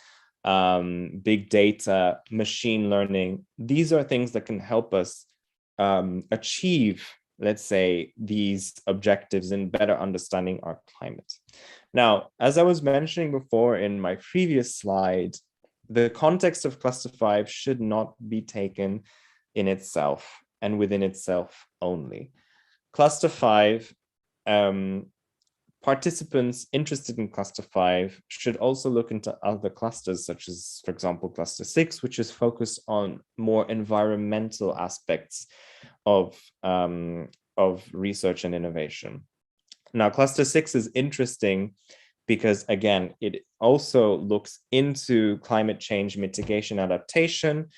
D: big data, machine learning. These are things that can help us achieve, let's say, these objectives in better understanding our climate. Now, as I was mentioning before in my previous slide, the context of cluster 5 should not be taken in itself and within itself only. Cluster 5, participants interested in cluster 5 should also look into other clusters, such as, for example, cluster 6, which is focused on more environmental aspects of research and innovation. Now, cluster 6 is interesting because, again, it also looks into climate change mitigation adaptation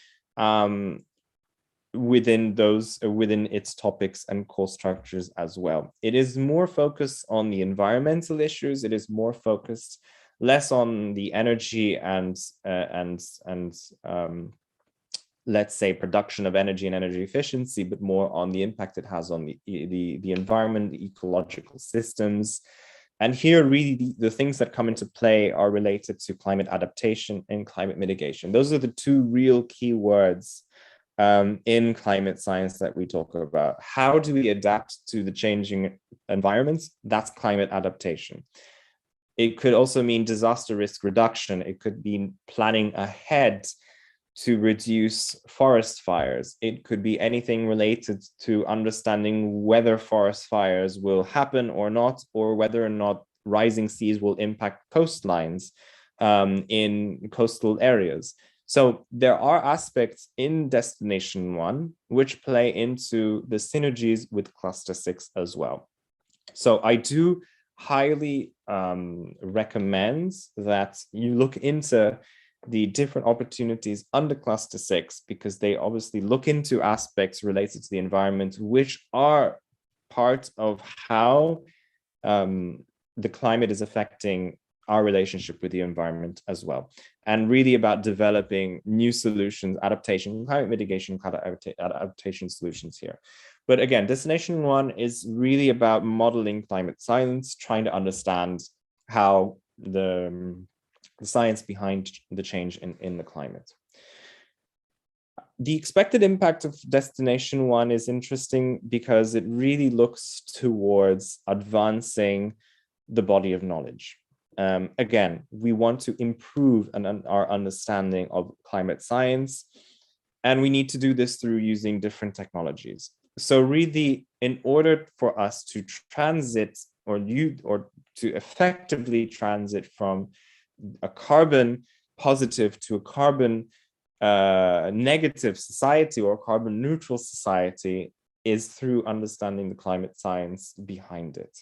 D: within its topics and core structures as well. It is more focused on the environmental issues. It is more focused less on the energy and let's say production of energy and energy efficiency, but more on the impact it has on the environment, the ecological systems. And here really the things that come into play are related to climate adaptation and climate mitigation. Those are the two real key words in climate science that we talk about. How do we adapt to the changing environments? That's climate adaptation. It could also mean disaster risk reduction. It could mean planning ahead to reduce forest fires. It could be anything related to understanding whether forest fires will happen or not, or whether or not rising seas will impact coastlines in coastal areas. So there are aspects in Destination 1 which play into the synergies with Cluster 6 as well. So I do highly recommend that you look into the different opportunities under Cluster 6, because they obviously look into aspects related to the environment, which are part of how the climate is affecting our relationship with the environment as well, and really about developing new solutions, adaptation, climate mitigation, adaptation solutions here. But again, Destination 1 is really about modeling climate science, trying to understand how the science behind the change in the climate. The expected impact of Destination 1 is interesting because it really looks towards advancing the body of knowledge. Again, we want to improve our understanding of climate science, and we need to do this through using different technologies. So really, in order for us to transit or to effectively transit from a carbon positive to a carbon negative society or carbon neutral society is through understanding the climate science behind it.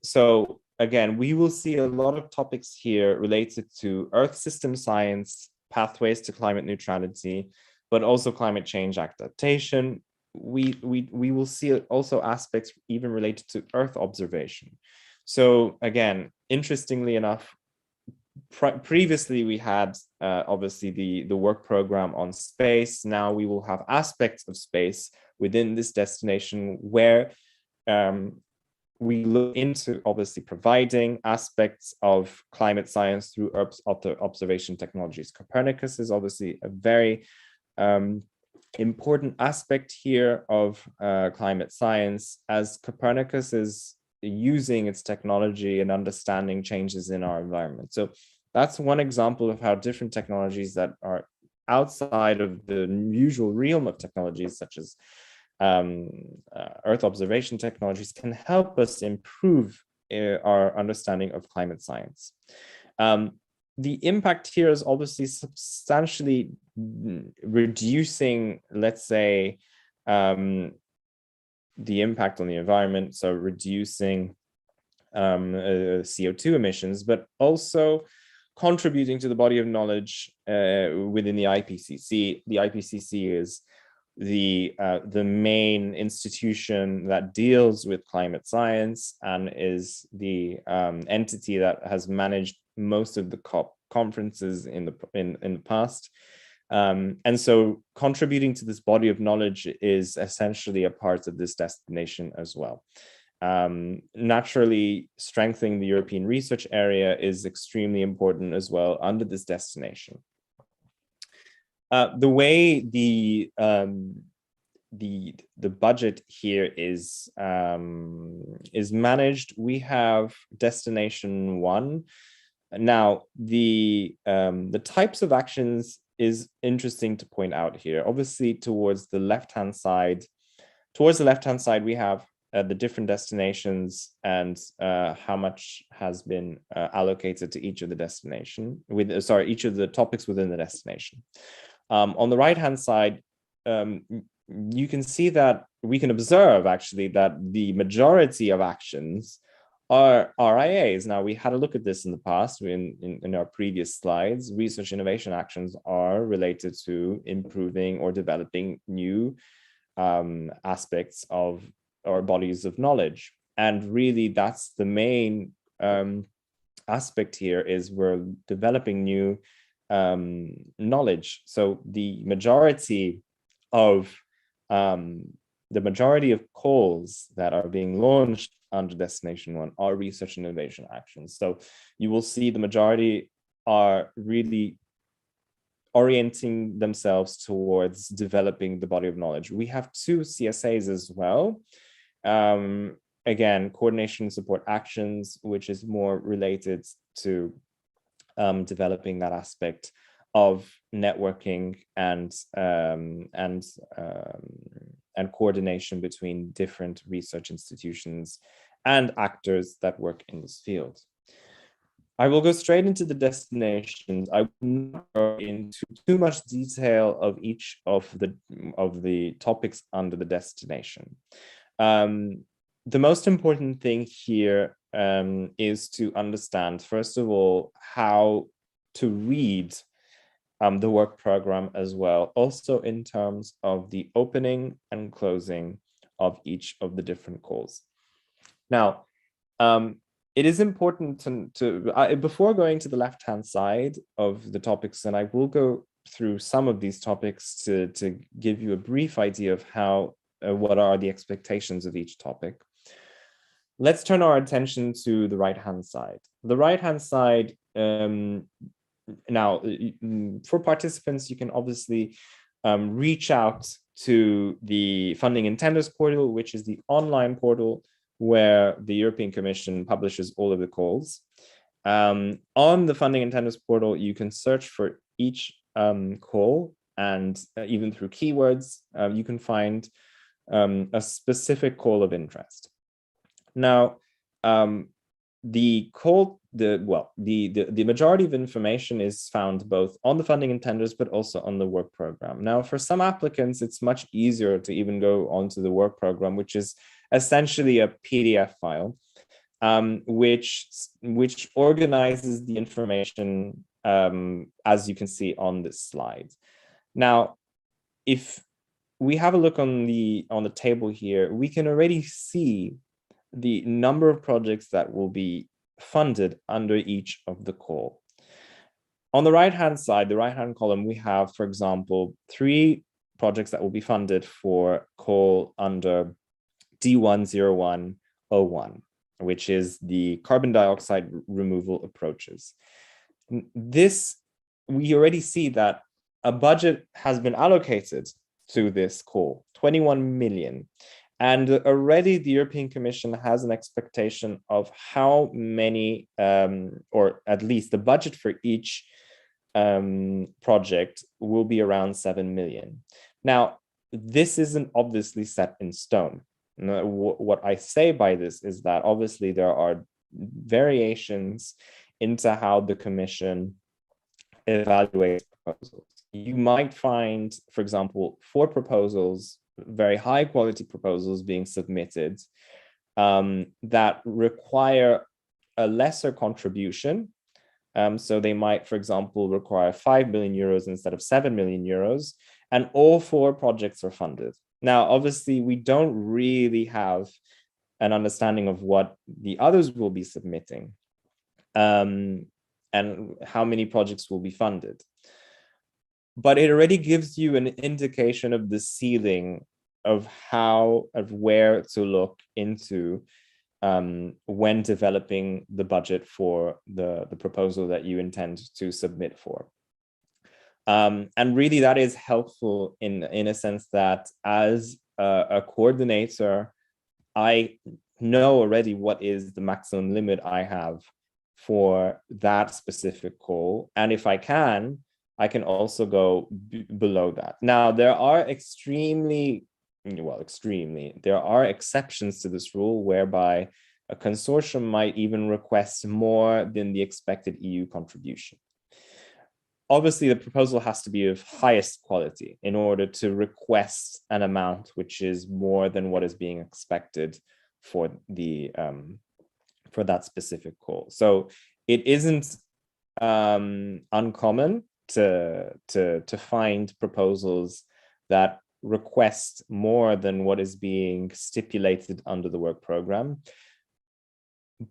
D: So again, we will see a lot of topics here related to Earth system science, pathways to climate neutrality, but also climate change adaptation. We will see also aspects even related to Earth observation. So again, interestingly enough, previously we had obviously the work program on space. Now we will have aspects of space within this destination where we look into obviously providing aspects of climate science through observation technologies. Copernicus is obviously a very important aspect here of climate science, as Copernicus is using its technology and understanding changes in our environment. So that's one example of how different technologies that are outside of the usual realm of technologies, such as Earth observation technologies, can help us improve our understanding of climate science. The impact here is obviously substantially reducing, let's say, the impact on the environment, so reducing CO2 emissions, but also contributing to the body of knowledge within the IPCC. The IPCC is the main institution that deals with climate science and is the entity that has managed most of the COP conferences in the past. And so contributing to this body of knowledge is essentially a part of this destination as well. Naturally, strengthening the European research area is extremely important as well under this destination. The way the budget here is managed, we have destination 1. Now, the types of actions is interesting to point out here. Obviously, towards the left-hand side, we have the different destinations and how much has been allocated to each of the destination each of the topics within the destination. On the right-hand side, you can see that we can observe actually that the majority of actions are RIAs. Now, we had a look at this in the past in our previous slides. Research innovation actions are related to improving or developing new aspects of our bodies of knowledge. And really, that's the main aspect here, is we're developing new knowledge. So the majority of calls that are being launched under destination 1 are research and innovation actions. So you will see the majority are really orienting themselves towards developing the body of knowledge. We have 2 CSAs as well. Again, coordination and support actions, which is more related to developing that aspect of networking and coordination between different research institutions and actors that work in this field. I will go straight into the destinations. I will not go into too much detail of each of the topics under the destination. The most important thing here is to understand, first of all, how to read the work program as well, also in terms of the opening and closing of each of the different calls. Now, it is important to before going to the left-hand side of the topics, and I will go through some of these topics to give you a brief idea of how what are the expectations of each topic. Let's turn our attention to the right-hand side. The right-hand side, now, for participants, you can obviously reach out to the Funding and Tenders portal, which is the online portal where the European Commission publishes all of the calls. On the Funding and Tenders portal, you can search for each call, and even through keywords, you can find a specific call of interest. Now, the majority of information is found both on the Funding and Tenders, but also on the work program. Now, for some applicants, it's much easier to even go onto the work program, which is essentially a PDF file, which organizes the information as you can see on this slide. Now, if we have a look on the table here, we can already see the number of projects that will be funded under each of the call. On the right-hand side, the right-hand column, we have, for example, 3 projects that will be funded for call under D10101, which is the carbon dioxide removal approaches. This, we already see that a budget has been allocated to this call, 21 million. And already the European Commission has an expectation of how many, or at least the budget for each project will be around 7 million. Now, this isn't obviously set in stone. What I say by this is that obviously there are variations into how the Commission evaluates proposals. You might find, for example, 4 proposals, very high quality proposals being submitted that require a lesser contribution. So they might, for example, require 5 million euros instead of 7 million euros, and all 4 projects are funded. Now, obviously, we don't really have an understanding of what the others will be submitting. and how many projects will be funded. But it already gives you an indication of the ceiling of where to look into when developing the budget for the proposal that you intend to submit for. And really that is helpful in a sense that as a coordinator, I know already what is the maximum limit I have for that specific call. And if I can also go below that. Now, there are there are exceptions to this rule whereby a consortium might even request more than the expected EU contribution. Obviously, the proposal has to be of highest quality in order to request an amount which is more than what is being expected for the for that specific call. So it isn't uncommon to find proposals that request more than what is being stipulated under the work program.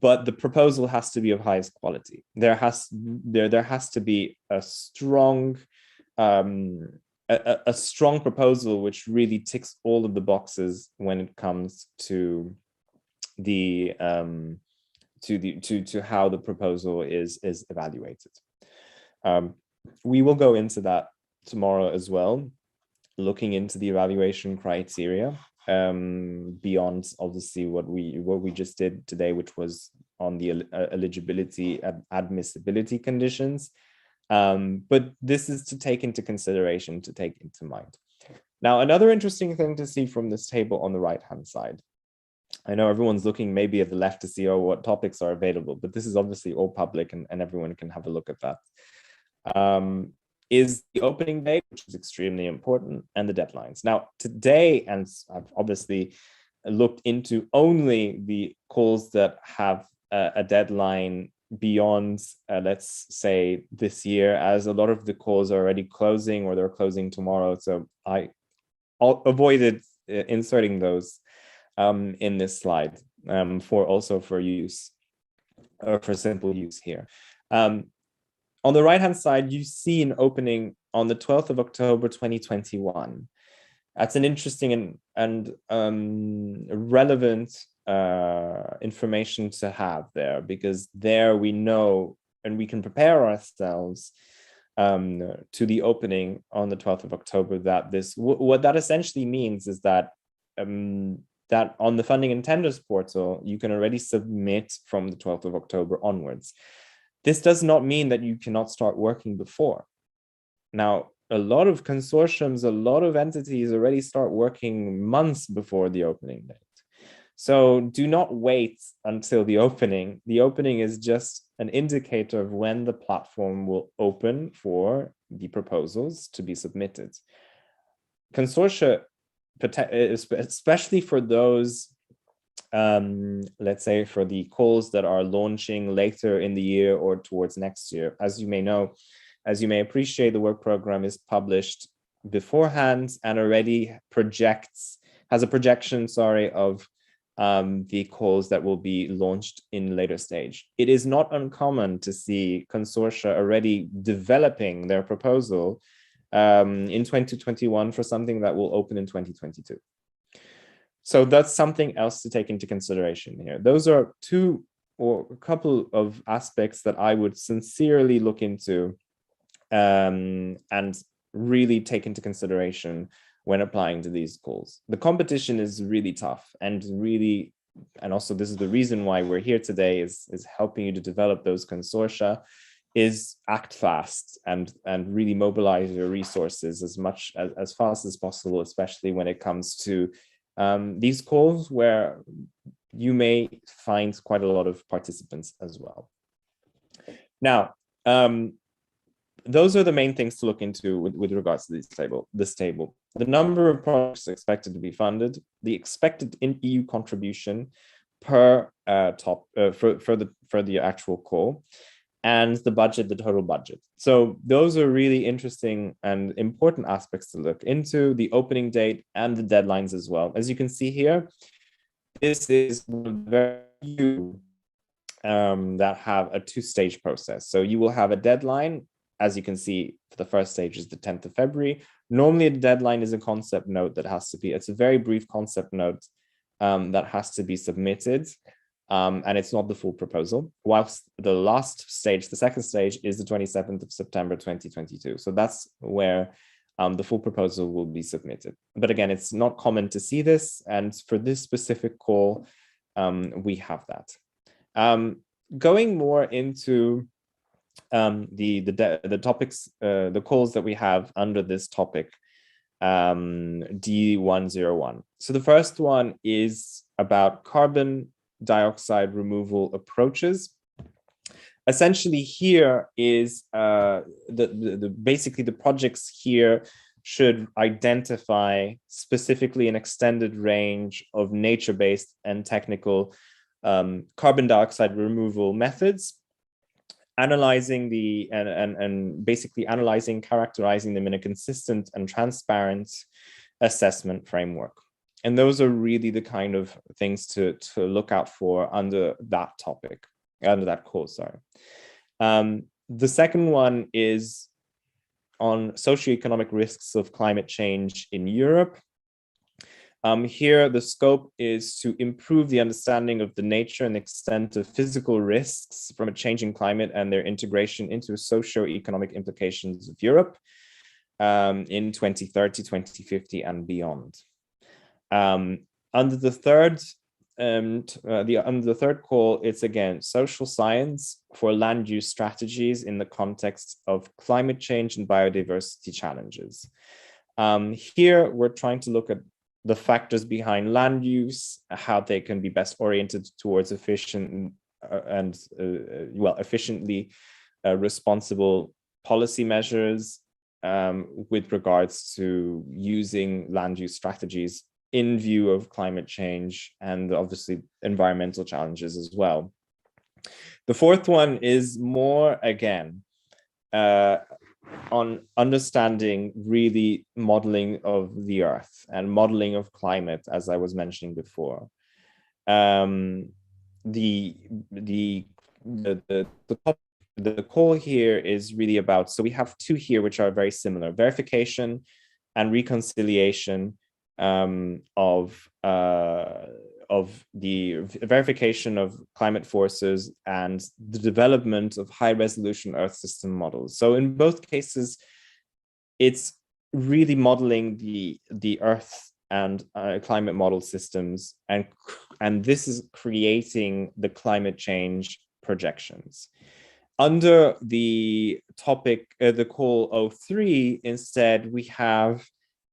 D: But the proposal has to be of highest quality. There has to be a strong a strong proposal which really ticks all of the boxes when it comes to the to how the proposal is evaluated. We will go into that tomorrow as well, looking into the evaluation criteria. Beyond obviously what we just did today, which was on the eligibility and admissibility conditions. But this is to take into consideration, to take into mind. Now, another interesting thing to see from this table on the right-hand side, I know everyone's looking maybe at the left to see, oh, what topics are available, but this is obviously all public and everyone can have a look at that. Is the opening date, which is extremely important, and the deadlines. Now, today, and I've obviously looked into only the calls that have a deadline beyond, let's say, this year, as a lot of the calls are already closing or they're closing tomorrow. So I avoided inserting those in this slide for use, or for simple use here. On the right-hand side, you see an opening on the 12th of October, 2021. That's an interesting and relevant information to have there, because there we know and we can prepare ourselves to the opening on the 12th of October. That what that essentially means is that that on the funding and tenders portal, you can already submit from the 12th of October onwards. This does not mean that you cannot start working before. Now, a lot of consortiums, a lot of entities already start working months before the opening date. So do not wait until the opening. The opening is just an indicator of when the platform will open for the proposals to be submitted. Consortia, especially for those let's say for the calls that are launching later in the year or towards next year. As you may know, as you may appreciate, the work program is published beforehand and already has a projection, of the calls that will be launched in later stage. It is not uncommon to see consortia already developing their proposal in 2021 for something that will open in 2022. So that's something else to take into consideration here. Those are two or a couple of aspects that I would sincerely look into and really take into consideration when applying to these calls. The competition is really tough and also this is the reason why we're here today, is helping you to develop those consortia, is act fast and really mobilize your resources as fast as possible, especially when it comes to these calls where you may find quite a lot of participants as well. Now, those are the main things to look into with regards to this table. The number of projects expected to be funded, the expected EU contribution per for the actual call, and the budget, the total budget. So those are really interesting and important aspects to look into, the opening date and the deadlines as well. As you can see here, this is one of the very few that have a two-stage process. So you will have a deadline. As you can see, for the first stage is the 10th of February. Normally, the deadline is a concept note that has to be, it's a very brief concept note that has to be submitted. And it's not the full proposal. Whilst the last stage, the second stage, is the 27th of September 2022. So that's where the full proposal will be submitted. But again, it's not common to see this. And for this specific call, we have that. Going more into the topics, the calls that we have under this topic, D101. So the first one is about carbon dioxide removal approaches. Essentially, here is basically the projects here should identify specifically an extended range of nature-based and technical carbon dioxide removal methods, analyzing and basically analyzing, characterizing them in a consistent and transparent assessment framework. And those are really the kind of things to look out for under that topic, under that call, sorry. The second one is on socioeconomic risks of climate change in Europe. Here, the scope is to improve the understanding of the nature and extent of physical risks from a changing climate and their integration into socioeconomic implications of Europe in 2030, 2050, and beyond. Under the third call, it's again social science for land use strategies in the context of climate change and biodiversity challenges. Here, we're trying to look at the factors behind land use, how they can be best oriented towards efficient and efficiently responsible policy measures with regards to using land use strategies in view of climate change and obviously environmental challenges as well. The fourth one is more, again, on understanding really modeling of the earth and modeling of climate, as I was mentioning before. The call here is really about, so we have two here which are very similar: verification and reconciliation of the verification of climate forces and the development of high-resolution Earth system models. So in both cases, it's really modeling the Earth and climate model systems, and this is creating the climate change projections. Under the topic, the call 03, instead, we have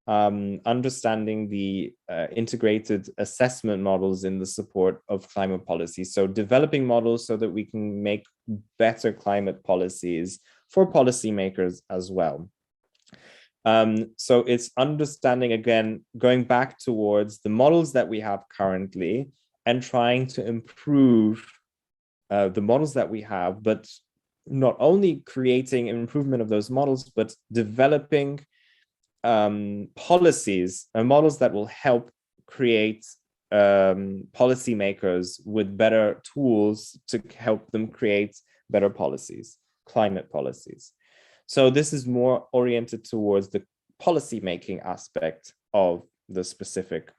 D: understanding the integrated assessment models in the support of climate policy. So developing models so that we can make better climate policies for policymakers as well. So it's understanding, again, going back towards the models that we have currently and trying to improve the models that we have, but not only creating an improvement of those models, but developing policies and models that will help create policymakers with better tools to help them create better policies, climate policies. So this is more oriented towards the policymaking aspect of the specific,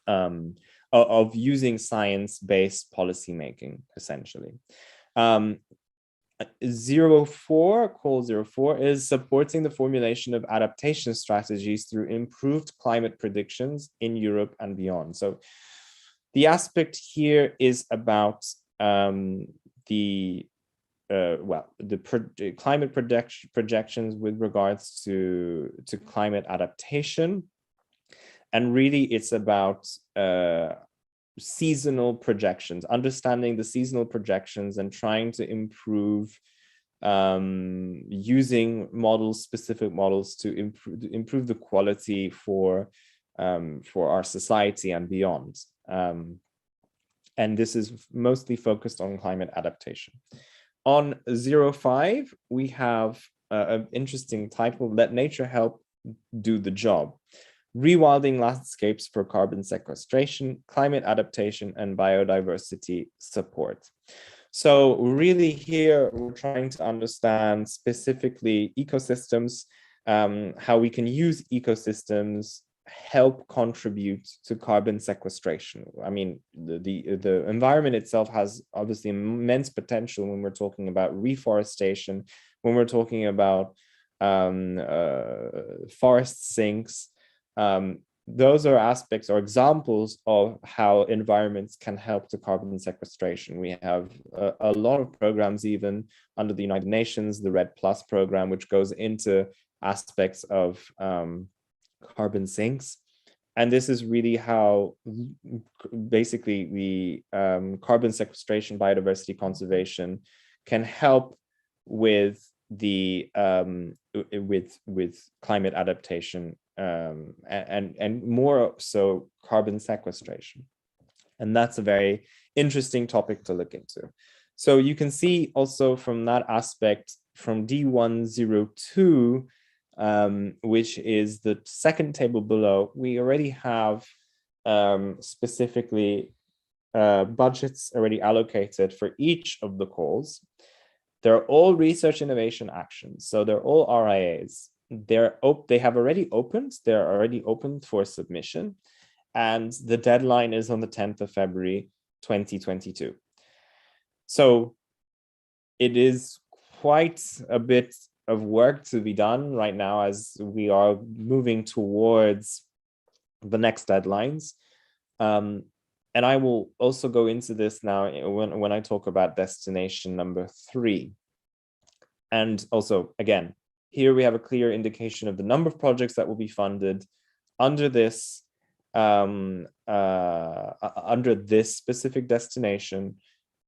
D: of using science-based policymaking, essentially. 04, call 04, is supporting the formulation of adaptation strategies through improved climate predictions in Europe and beyond. So the aspect here is about the climate projections with regards to climate adaptation. And really it's about seasonal projections, understanding the seasonal projections and trying to improve using models, specific models to improve the quality for our society and beyond. And this is mostly focused on climate adaptation. On 05, we have an interesting title: Let Nature Help Do the Job. rewilding landscapes for carbon sequestration, climate adaptation, and biodiversity support. So really here, we're trying to understand specifically ecosystems, how we can use ecosystems, help contribute to carbon sequestration. I mean, the environment itself has obviously immense potential when we're talking about reforestation, when we're talking about forest sinks. Those are aspects or examples of how environments can help to carbon sequestration. We have a lot of programs even under the United Nations, the RED Plus program, which goes into aspects of carbon sinks. And this is really how basically the carbon sequestration, biodiversity conservation can help with the with climate adaptation and more so carbon sequestration. And that's a very interesting topic to look into. So you can see also from that aspect from D102, which is the second table below, we already have specifically budgets already allocated for each of the calls. They're all research innovation actions. So they're all RIAs. They have already opened, they're already opened for submission. And the deadline is on the 10th of February, 2022. So it is quite a bit of work to be done right now as we are moving towards the next deadlines. And I will also go into this now when I talk about destination number 3. And also, again, here we have a clear indication of the number of projects that will be funded under this specific destination.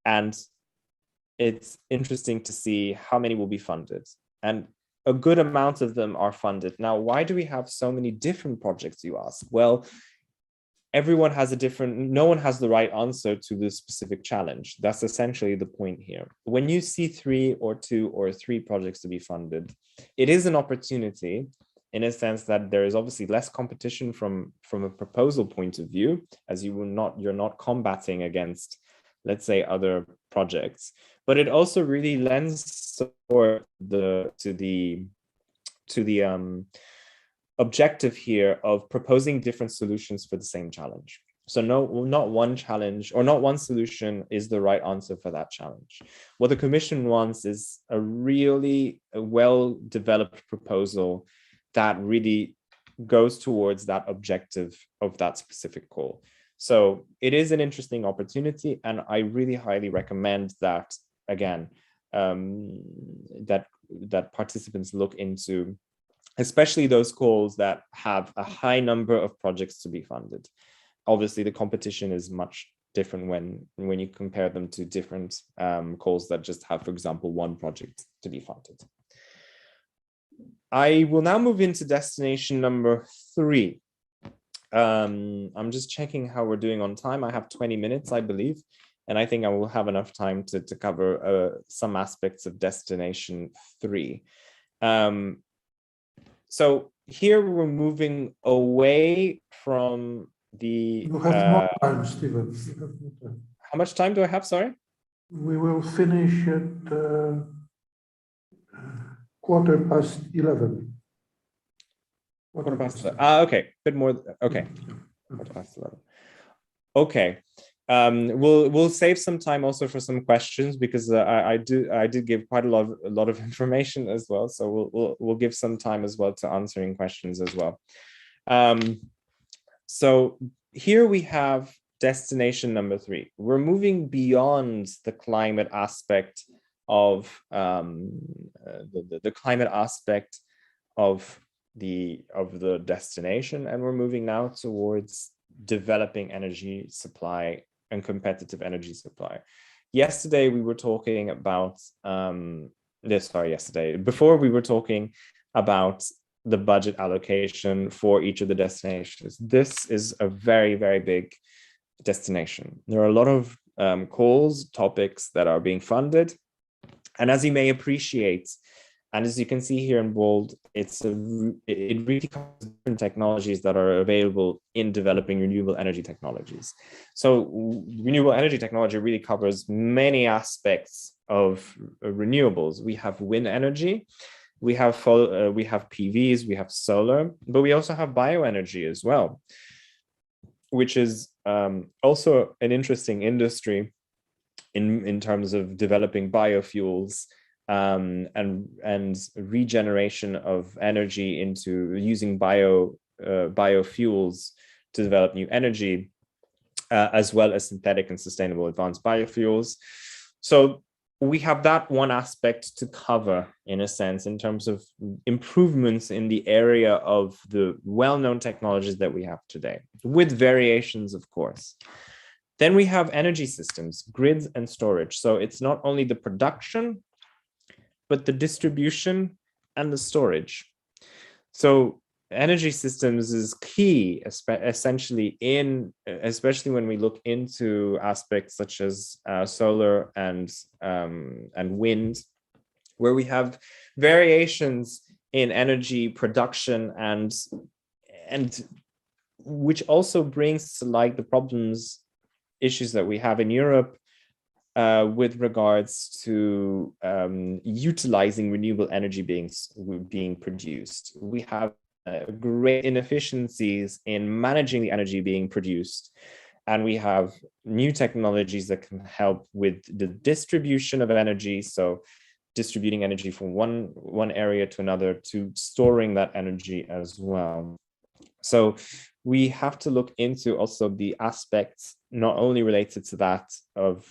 D: And it's interesting to see how many will be funded. And a good amount of them are funded. Now, why do we have so many different projects, you ask? Well, everyone has a different, no one has the right answer to this specific challenge. That's essentially the point here. When you see 3 or 2 or 3 projects to be funded, it is an opportunity in a sense that there is obviously less competition from a proposal point of view, as you're not combating against, let's say, other projects, but it also really lends support to the objective here of proposing different solutions for the same challenge. So not one challenge or not one solution is the right answer for that challenge. What the Commission wants is a really well-developed proposal that really goes towards that objective of that specific call. So it is an interesting opportunity, and I really highly recommend that, again, that participants look into, especially those calls that have a high number of projects to be funded. Obviously, the competition is much different when you compare them to different calls that just have, for example, one project to be funded. I will now move into destination number 3. I'm just checking how we're doing on time. I have 20 minutes, I believe, and I think I will have enough time to cover some aspects of destination 3. So here we're moving away from the...
A: You have more time, Stephen. You have more time.
D: How much time do I have, sorry?
A: We will finish at 11:15.
D: Quarter past 11. Okay, bit more. Okay, quarter past 11. Okay, we'll save some time also for some questions, because I did give quite a lot of information as well. So we'll give some time as well to answering questions as well. So here we have destination number 3. We're moving beyond the climate aspect of the climate aspect of the destination, and we're moving now towards developing energy supply and competitive energy supply. Yesterday we were talking about before we were talking about the budget allocation for each of the destinations. This is a very, very big destination. There are a lot of calls, topics that are being funded. And as you may appreciate, And as you can see here in bold, it really covers different technologies that are available in developing renewable energy technologies. So renewable energy technology really covers many aspects of renewables. We have wind energy, we have PVs, we have solar, but we also have bioenergy as well, which is also an interesting industry in terms of developing biofuels and regeneration of energy into using biofuels to develop new energy, as well as synthetic and sustainable advanced biofuels. So we have that one aspect to cover, in a sense, in terms of improvements in the area of the well-known technologies that we have today, with variations, of course. Then we have energy systems, grids, and storage. So it's not only the production, but the distribution and the storage. So energy systems is key, essentially, especially when we look into aspects such as solar and wind, where we have variations in energy production and which also brings to light the issues that we have in Europe with regards to utilizing renewable energy being produced. We have great inefficiencies in managing the energy being produced, and we have new technologies that can help with the distribution of energy, so distributing energy from one area to another, to storing that energy as well. So we have to look into also the aspects not only related to that of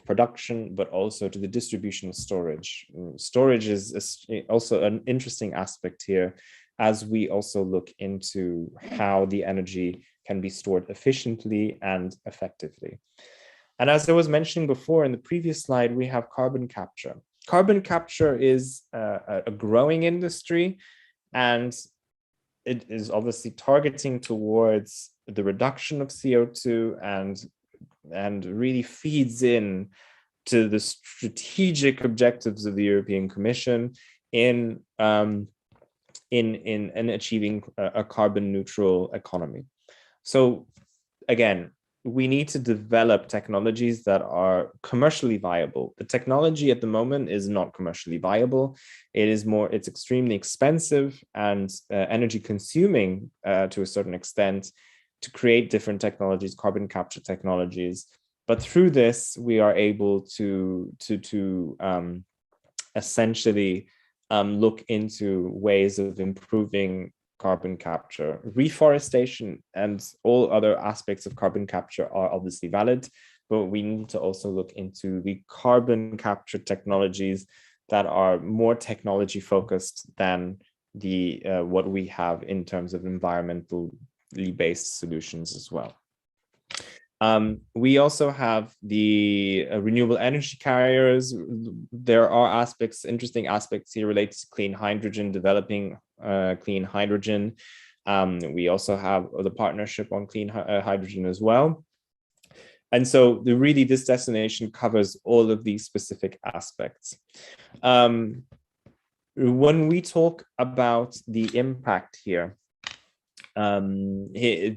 D: production, but also to the distribution of storage. Storage is also an interesting aspect here, as we also look into how the energy can be stored efficiently and effectively. And as I was mentioning before in the previous slide, we have carbon capture. Carbon capture is a growing industry, and it is obviously targeting towards the reduction of CO2 and really feeds in to the strategic objectives of the European Commission in achieving a carbon neutral economy. So again, we need to develop technologies that are commercially viable. The technology at the moment is not commercially viable. It's extremely expensive and energy consuming to a certain extent to create different technologies, carbon capture technologies. But through this, we are able to essentially look into ways of improving carbon capture. Reforestation and all other aspects of carbon capture are obviously valid, but we need to also look into the carbon capture technologies that are more technology focused than the what we have in terms of environmentally based solutions as well. We also have the renewable energy carriers. There are interesting aspects here related to clean hydrogen, developing clean hydrogen. We also have the partnership on clean hydrogen as well. And so this destination covers all of these specific aspects. When we talk about the impact here, very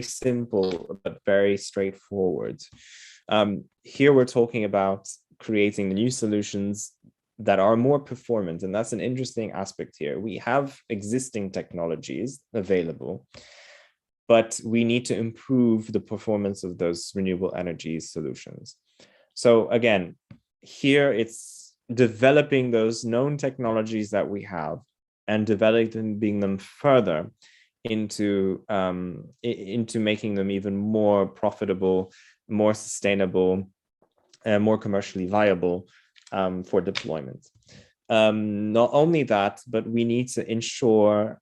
D: simple, but very straightforward. Here we're talking about creating the new solutions that are more performant, and that's an interesting aspect here. We have existing technologies available, but we need to improve the performance of those renewable energy solutions. So again, here it's developing those known technologies that we have and developing them further into making them even more profitable, more sustainable, more commercially viable for deployment. Not only that, but we need to ensure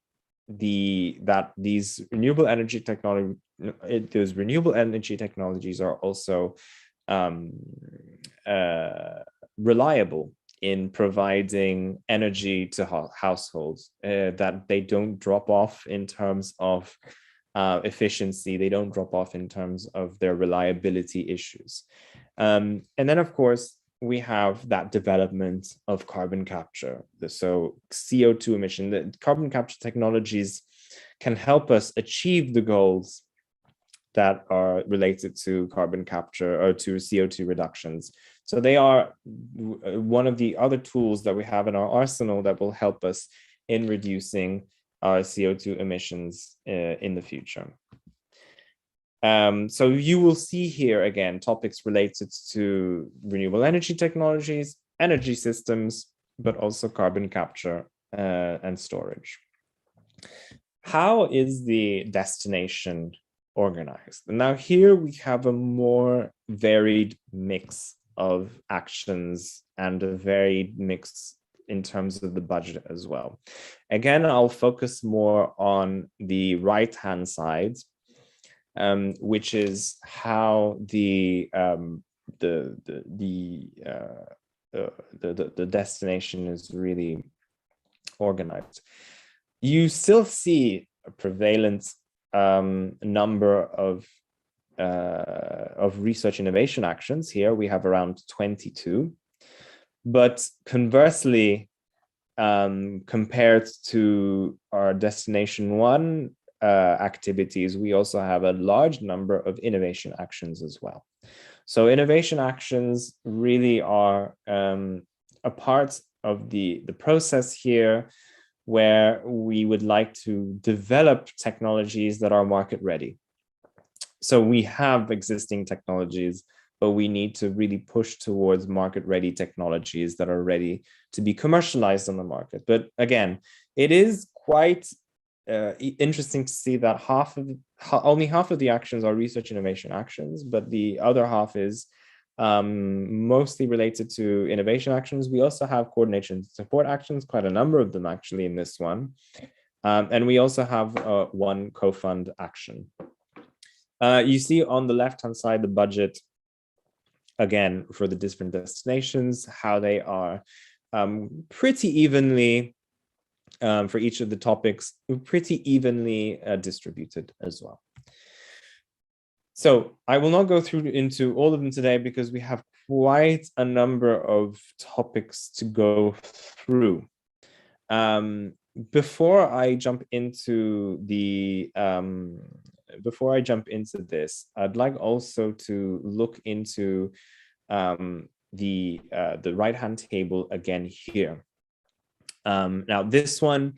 D: that these renewable energy technologies are also reliable in providing energy to households, that they don't drop off in terms of efficiency, they don't drop off in terms of their reliability issues. And then, of course, we have that development of carbon capture. So CO2 emission, the carbon capture technologies can help us achieve the goals that are related to carbon capture or to CO2 reductions. So they are one of the other tools that we have in our arsenal that will help us in reducing our CO2 emissions in the future. So you will see here again topics related to renewable energy technologies, energy systems, but also carbon capture and storage. How is the destination organized? And now here we have a more varied mix of actions and a varied mix in terms of the budget as well. Again, I'll focus more on the right-hand side, which is how the destination is really organized. You still see a prevalent number of research innovation actions. Here we have around 22, but conversely, compared to our destination one activities, we also have a large number of innovation actions as well. So innovation actions really are a part of the process here, where we would like to develop technologies that are market ready. So we have existing technologies, but we need to really push towards market ready technologies that are ready to be commercialized on the market. But again, it is quite interesting to see that only half of the actions are research innovation actions, but the other half is mostly related to innovation actions. We also have coordination support actions, quite a number of them actually in this one. And we also have one co-fund action. You see on the left-hand side, the budget, again, for the different destinations, how they are pretty evenly, for each of the topics, pretty evenly distributed as well. So I will not go through into all of them today because we have quite a number of topics to go through. Before I jump into this, I'd like also to look into the right-hand table again here. Now this one,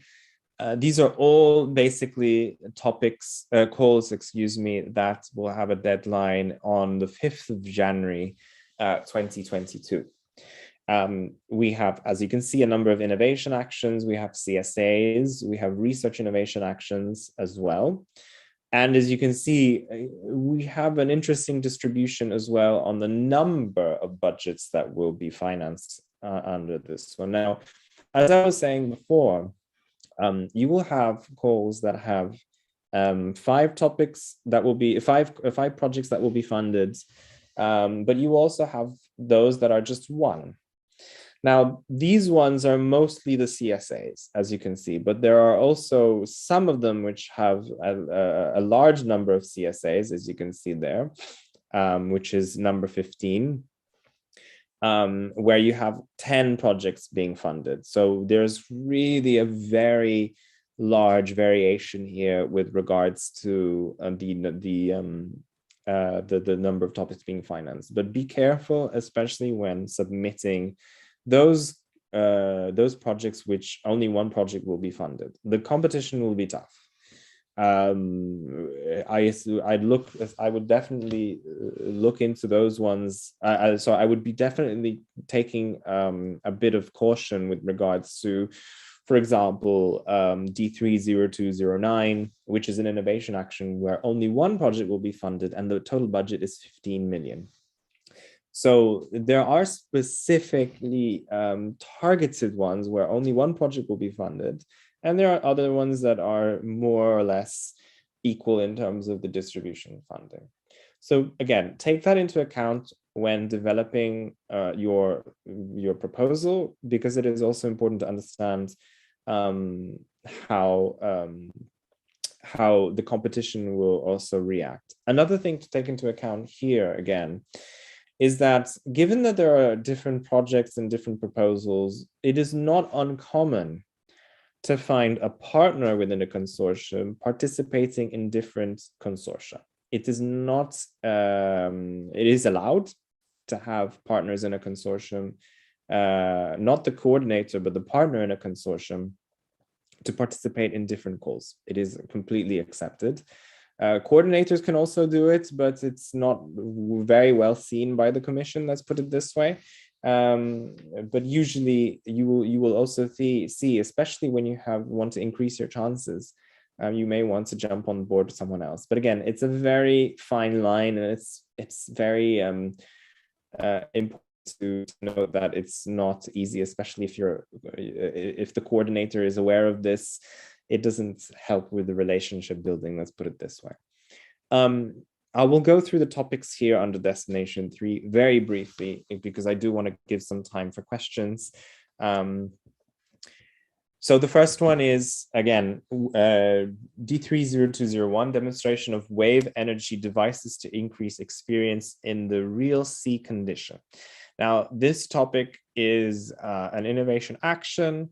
D: these are all basically topics, calls, excuse me, that will have a deadline on the 5th of January, 2022. We have, as you can see, a number of innovation actions. We have CSAs, we have research innovation actions as well. And as you can see, we have an interesting distribution as well on the number of budgets that will be financed under this one. Now, as I was saying before, you will have calls that have 5 topics that will be five projects that will be funded, but you also have those that are just 1. Now, these ones are mostly the CSAs, as you can see, but there are also some of them which have a large number of CSAs, as you can see there, which is number 15. Where you have 10 projects being funded. So there's really a very large variation here with regards to the number of topics being financed. But be careful, especially when submitting those projects which only 1 project will be funded. The competition will be tough. I would definitely look into those ones. So I would be definitely taking a bit of caution with regards to, for example, D30209, which is an innovation action where only 1 project will be funded and the total budget is 15 million. So there are specifically targeted ones where only 1 project will be funded. And there are other ones that are more or less equal in terms of the distribution of funding. So again, take that into account when developing your proposal, because it is also important to understand how the competition will also react. Another thing to take into account here again is that given that there are different projects and different proposals, it is not uncommon to find a partner within a consortium participating in different consortia. It is not, it is allowed to have partners in a consortium, not the coordinator, but the partner in a consortium to participate in different calls. It is completely accepted. Coordinators can also do it, but it's not very well seen by the Commission, let's put it this way. But usually you will also see, especially when you want to increase your chances, you may want to jump on board with someone else. But again, it's a very fine line, and it's very important to know that it's not easy, especially if the coordinator is aware of this. It doesn't help with the relationship building, let's put it this way. I will go through the topics here under Destination 3 very briefly, because I do want to give some time for questions. So the first one is, again, D30201, demonstration of wave energy devices to increase experience in the real sea condition. Now, this topic is an innovation action.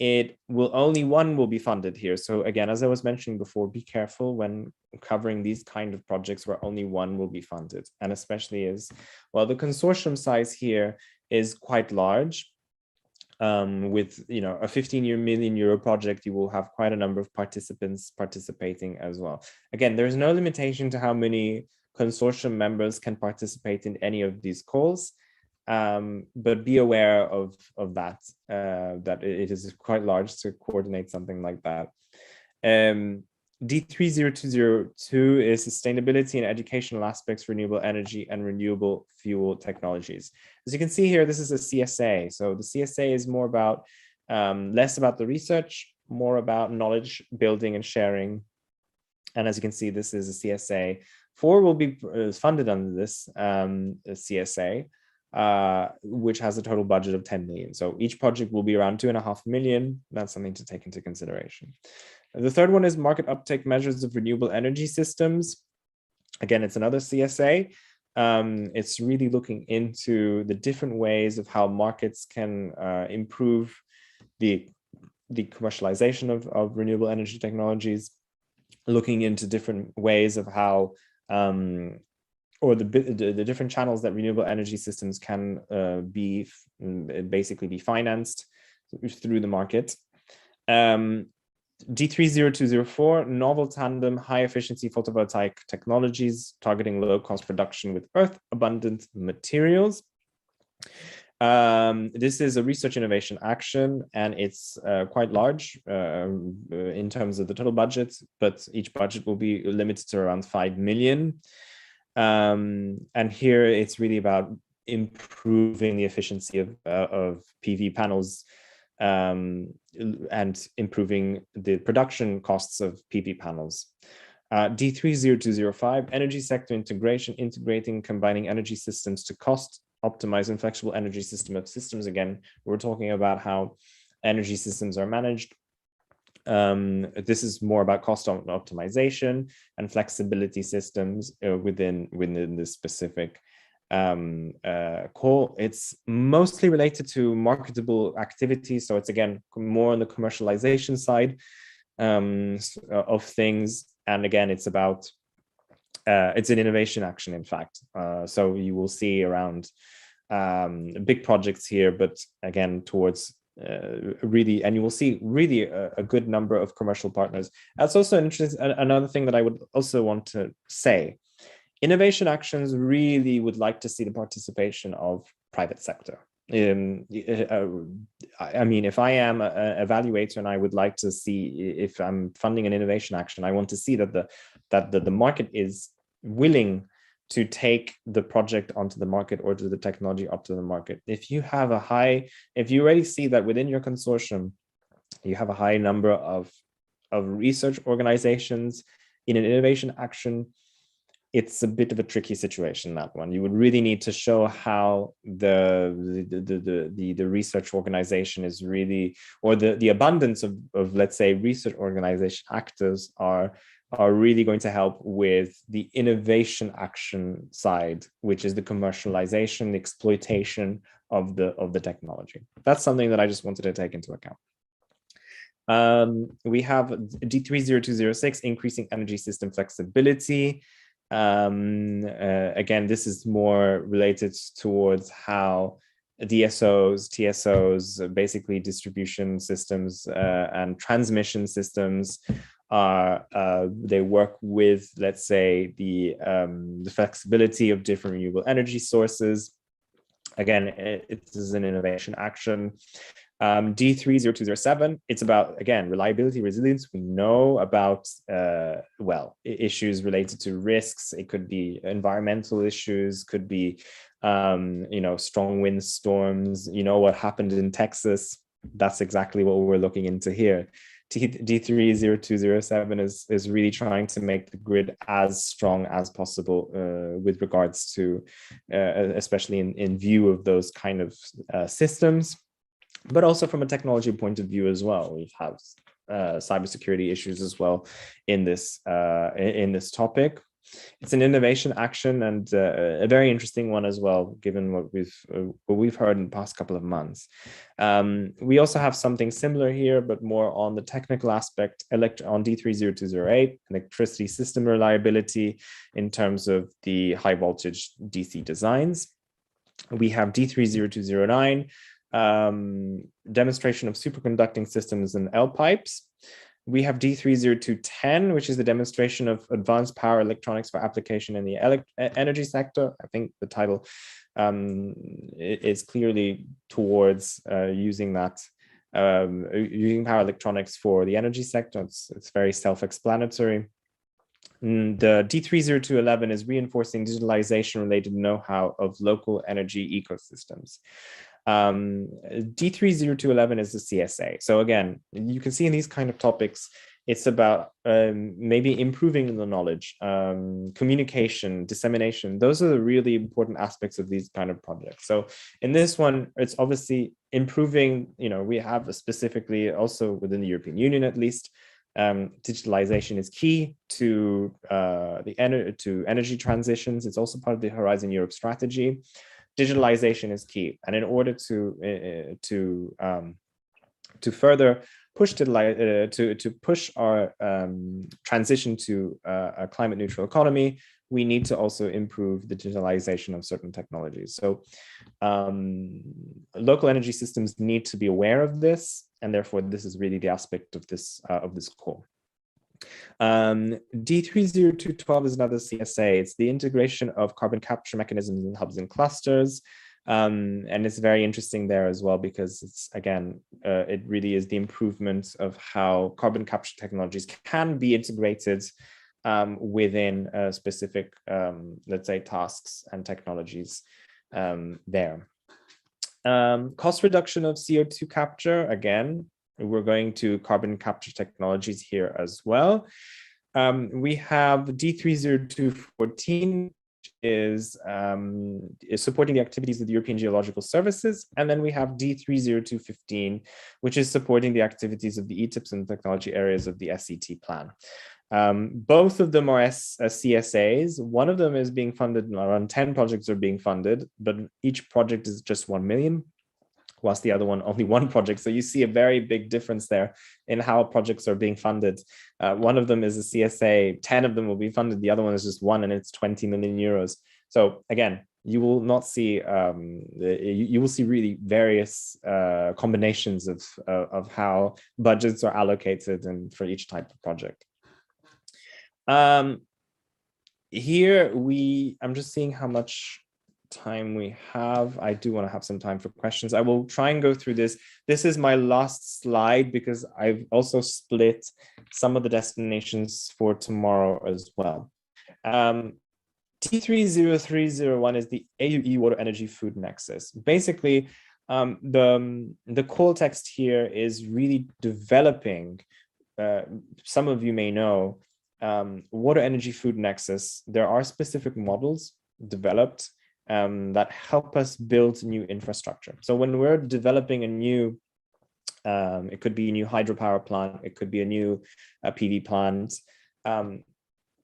D: One will be funded here. So again, as I was mentioning before, be careful when covering these kind of projects where only one will be funded. And especially as, well, the consortium size here is quite large. With a 15 million euro project, you will have quite a number of participants participating as well. Again, there's no limitation to how many consortium members can participate in any of these calls. But be aware of that, that it is quite large to coordinate something like that. D30202 is sustainability and educational aspects, renewable energy and renewable fuel technologies. As you can see here, this is a CSA. So the CSA is more about, less about the research, more about knowledge building and sharing. And as you can see, this is a CSA. 4 will be funded under this CSA. Which has a total budget of 10 million. So each project will be around 2.5 million. That's something to take into consideration. The third one is market uptake measures of renewable energy systems. Again, it's another CSA. It's really looking into the different ways of how markets can improve the commercialization of renewable energy technologies, looking into different ways of how or the different channels that renewable energy systems can basically be financed through the market. D30204, novel tandem high efficiency photovoltaic technologies targeting low cost production with earth abundant materials. This is a research innovation action, and it's quite large in terms of the total budget, but each budget will be limited to around 5 million. And here it's really about improving the efficiency of PV panels and improving the production costs of PV panels. D30205, energy sector integration, integrating, combining energy systems to cost optimize and flexible energy system of systems. Again, we're talking about how energy systems are managed. This is more about cost optimization and flexibility systems within this specific call. It's mostly related to marketable activities. So it's, again, more on the commercialization side of things. And again, it's about, it's an innovation action, in fact. So you will see around big projects here, but again, towards really, and you will see really a good number of commercial partners. That's also another thing that I would also want to say. Innovation actions really would like to see the participation of private sector. I mean, if I am an evaluator and I would like to see, if I'm funding an innovation action, I want to see that the market is willing to take the project onto the market or to the technology up to the market. If you already see that within your consortium, you have a high number of research organizations in an innovation action, it's a bit of a tricky situation, that one. You would really need to show how the research organization is really, or the abundance of let's say research organization actors are are really going to help with the innovation action side, which is the commercialization, the exploitation of the technology. That's something that I just wanted to take into account. We have D30206, increasing energy system flexibility. Again, this is more related towards how DSOs, TSOs, basically distribution systems and transmission systems are, they work with, let's say, the flexibility of different renewable energy sources. Again, it is an innovation action. D30207, it's about, again, reliability, resilience. We know about, well, issues related to risks. It could be environmental issues, could be, you know, strong windstorms. You know what happened in Texas. That's exactly what we're looking into here. D30207 is really trying to make the grid as strong as possible with regards to, especially in view of those kind of systems. But also from a technology point of view as well. We have cybersecurity issues as well in this topic. It's an innovation action and a very interesting one as well, given what we've heard in the past couple of months. We also have something similar here, but more on the technical aspect, on D30208, electricity system reliability in terms of the high voltage DC designs. We have D30209, demonstration of superconducting systems and L pipes. We have D30210, which is the demonstration of advanced power electronics for application in the energy sector. I think the title is clearly towards using that, using power electronics for the energy sector. It's very self-explanatory. The D30211 is reinforcing digitalization related know-how of local energy ecosystems. D30211 is the CSA. So again, you can see in these kind of topics, it's about maybe improving the knowledge, communication, dissemination. Those are the really important aspects of these kind of projects. So in this one, it's obviously improving, you know, we have specifically also within the European Union, at least, digitalization is key to energy transitions. It's also part of the Horizon Europe strategy. Digitalization is key, and in order to further push to push our transition to a climate neutral economy, we need to also improve the digitalization of certain technologies. So local energy systems need to be aware of this, and therefore this is really the aspect of this call. D30212 is another CSA. It's the integration of carbon capture mechanisms in hubs and clusters. And it's very interesting there as well, because it's, again, it really is the improvement of how carbon capture technologies can be integrated within specific, let's say, tasks and technologies there. Cost reduction of CO2 capture, again, we're going to carbon capture technologies here as well. We have D30214, which is supporting the activities of the European Geological Services. And then we have D30215, which is supporting the activities of the ETIPS and technology areas of the SET plan. Both of them are CSAs. One of them is being funded, around 10 projects are being funded, but each project is just 1 million. Whilst the other one, only one project. So you see a very big difference there in how projects are being funded. One of them is a CSA, 10 of them will be funded. The other one is just one, and it's 20 million euros. So again, you will not see, you will see really various combinations of how budgets are allocated and for each type of project. Here I'm just seeing how much time we have. I do want to have some time for questions. I will try and go through this. This is my last slide because I've also split some of the destinations for tomorrow as well. T30301 is the AUE Water Energy Food Nexus. Basically, the call text here is really developing, some of you may know, Water Energy Food Nexus. There are specific models developed that help us build new infrastructure. So when we're developing a new, it could be a new hydropower plant, it could be a new PV plant,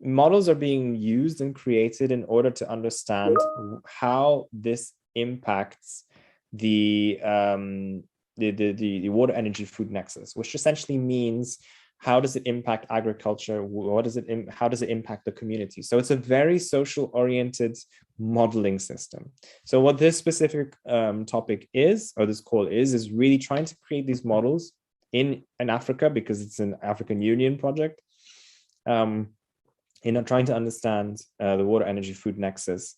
D: models are being used and created in order to understand how this impacts the water energy food nexus, which essentially means how does it impact agriculture? How does it impact the community? So it's a very social oriented modeling system. So what this specific topic is, or this call is really trying to create these models in Africa, because it's an African Union project, trying to understand the water energy food nexus,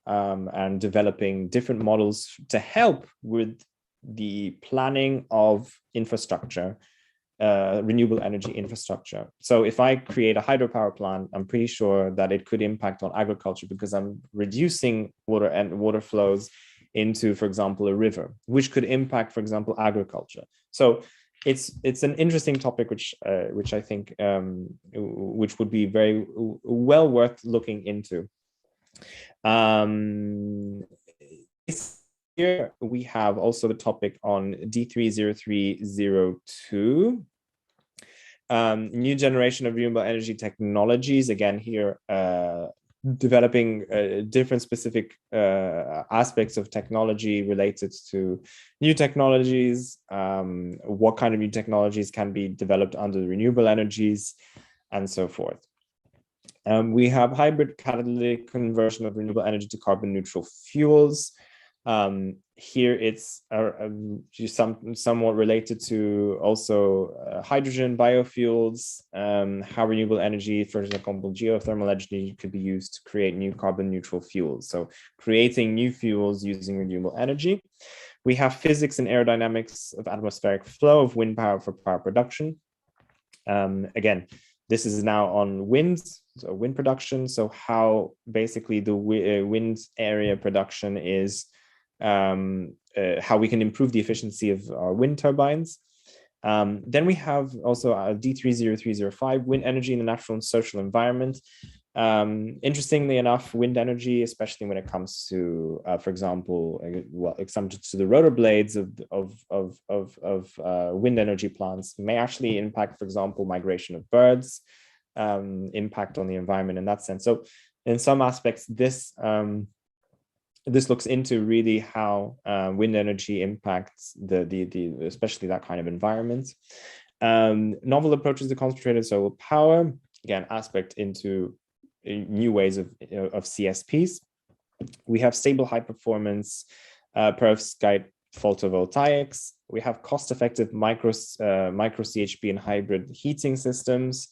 D: and developing different models to help with the planning of infrastructure, renewable energy infrastructure. So if I create a hydropower plant, I'm pretty sure that it could impact on agriculture, because I'm reducing water flows into, for example, a river, which could impact, for example, agriculture. So it's an interesting topic, which I think which would be very well worth looking into. Here we have also the topic on D30302, new generation of renewable energy technologies. Again, here developing different specific aspects of technology related to new technologies, what kind of new technologies can be developed under the renewable energies, and so forth. We have hybrid catalytic conversion of renewable energy to carbon neutral fuels. Here it's somewhat related to also hydrogen, biofuels, how renewable energy, for example, geothermal energy could be used to create new carbon neutral fuels. So creating new fuels using renewable energy. We have physics and aerodynamics of atmospheric flow of wind power for power production. Again, this is now on wind, so wind production. So how basically the wind area production is, how we can improve the efficiency of our wind turbines. Then we have also D30305, wind energy in the natural and social environment. Interestingly enough, wind energy, especially when it comes to, for example, well, it comes to the rotor blades of wind energy plants, may actually impact, for example, migration of birds, impact on the environment in that sense. So in some aspects, this looks into really how wind energy impacts especially that kind of environment. Novel approaches to concentrated solar power, again, aspect into new ways of CSPs. We have stable high performance perovskite photovoltaics. We have cost-effective micro CHP and hybrid heating systems.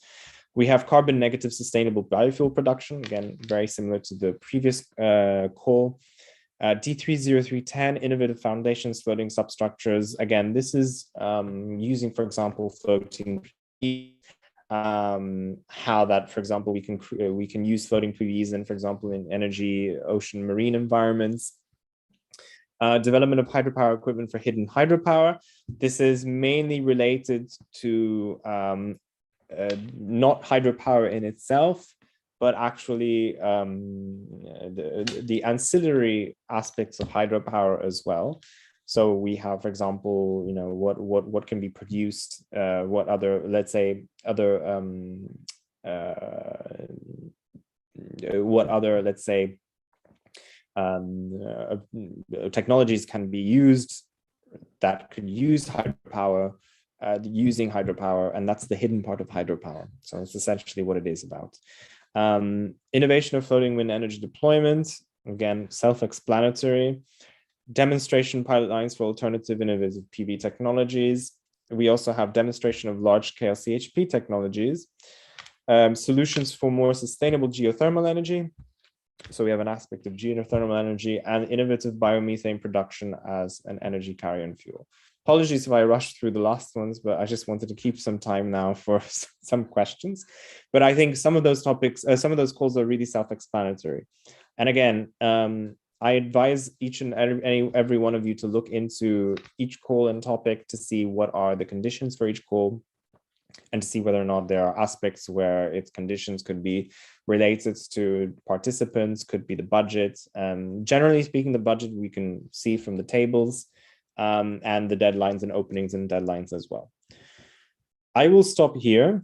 D: We have carbon negative sustainable biofuel production, again, very similar to the previous call. D30310, innovative foundations, floating substructures. Again, this is using, for example, floating PV, how that, for example, we can use floating PVs in, for example, in energy, ocean, marine environments. Development of hydropower equipment for hidden hydropower. This is mainly related to not hydropower in itself, but actually the ancillary aspects of hydropower as well. So we have, for example, what can be produced, what other, let's say, technologies can be used that could use hydropower, using hydropower, and that's the hidden part of hydropower. So it's essentially what it is about. Innovation of floating wind energy deployment, again, self-explanatory. Demonstration pilot lines for alternative innovative PV technologies. We also have demonstration of large-scale CHP technologies. Solutions for more sustainable geothermal energy. So we have an aspect of geothermal energy and innovative biomethane production as an energy carrier and fuel. Apologies if I rushed through the last ones, but I just wanted to keep some time now for some questions. But I think some of those topics, some of those calls are really self-explanatory. And again, I advise each and every one of you to look into each call and topic to see what are the conditions for each call, and to see whether or not there are aspects where its conditions could be related to participants, could be the budget. Generally speaking, the budget we can see from the tables, and the deadlines and openings and deadlines as well. I will stop here.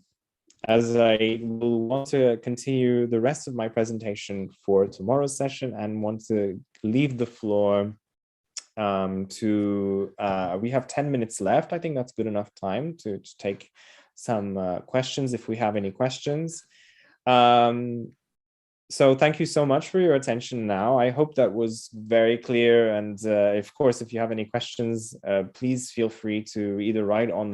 D: as I will want to continue the rest of my presentation for tomorrow's session and want to leave the floor we have 10 minutes left. I think that's good enough time to take some questions if we have any questions. So thank you so much for your attention now. I hope that was very clear. And of course, if you have any questions, please feel free to either write on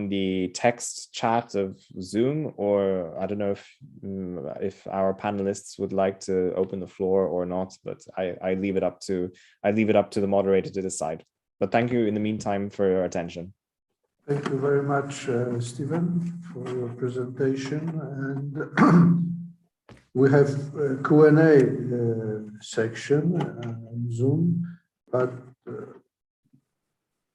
D: the text chat of Zoom, or I don't know if our panelists would like to open the floor or not, but I leave it up to the moderator to decide. But thank you in the meantime for your attention.
A: Thank you very much, Stephen, for your presentation. And we have a Q&A section on Zoom, but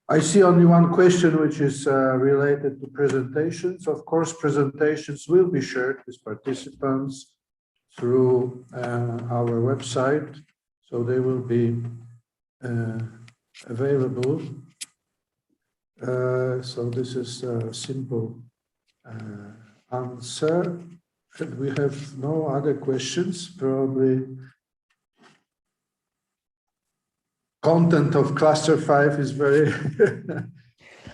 A: I see only one question, which is related to presentations. Of course, presentations will be shared with participants through our website, so they will be available. So this is a simple answer. And we have no other questions, probably. Content of cluster 5 is very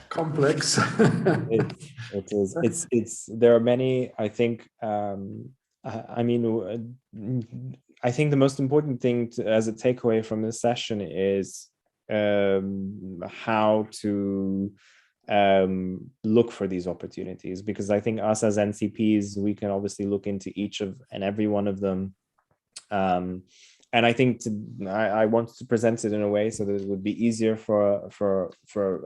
A: complex.
D: It is. There are many. I think. I mean, I think the most important thing as a takeaway from this session is how to look for these opportunities, because I think us as NCPs, we can obviously look into each of and every one of them. And I think I want to present it in a way so that it would be easier for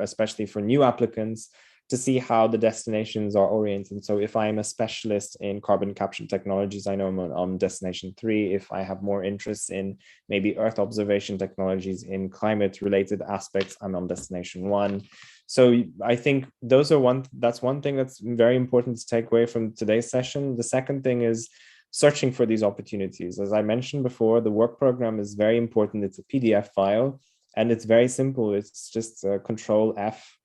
D: especially for new applicants to see how the destinations are oriented. So if I'm a specialist in carbon capture technologies, I know I'm on destination 3. If I have more interest in maybe Earth observation technologies in climate related aspects, I'm on destination 1. So I think that's one thing that's very important to take away from today's session. The second thing is searching for these opportunities. As I mentioned before, the work program is very important. It's a PDF file and it's very simple. It's just Control F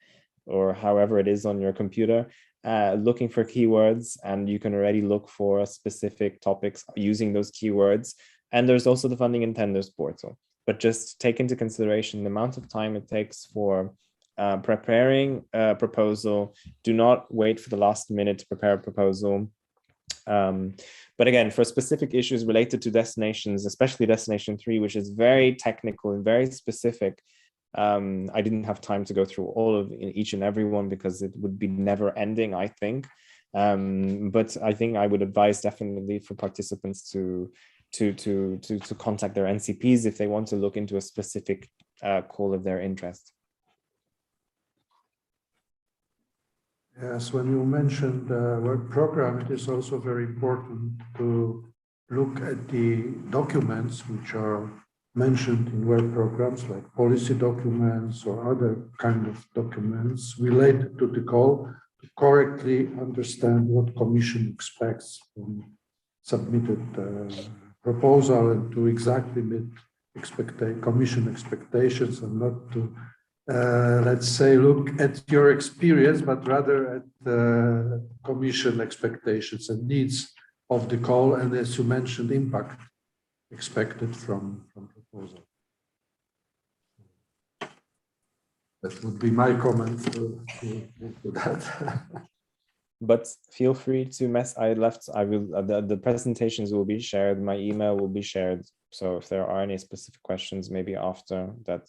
D: or however it is on your computer, looking for keywords, and you can already look for specific topics using those keywords. And there's also the funding and tenders portal. But just take into consideration the amount of time it takes for preparing a proposal. Do not wait for the last minute to prepare a proposal. But again, for specific issues related to destinations, especially destination 3, which is very technical and very specific, I didn't have time to go through all of each and every one because it would be never ending, I think. But I think I would advise definitely for participants to contact their NCPs if they want to look into a specific call of their interest.
A: Yes, when you mentioned work program, it is also very important to look at the documents which are mentioned in work programs, like policy documents or other kind of documents related to the call, to correctly understand what Commission expects from submitted proposal and to exactly meet Commission expectations, and not to let's say, look at your experience, but rather at Commission expectations and needs of the call, and as you mentioned, impact expected from proposal. That would be my comment to that.
D: But feel free to the presentations will be shared, my email will be shared. So if there are any specific questions, maybe after that.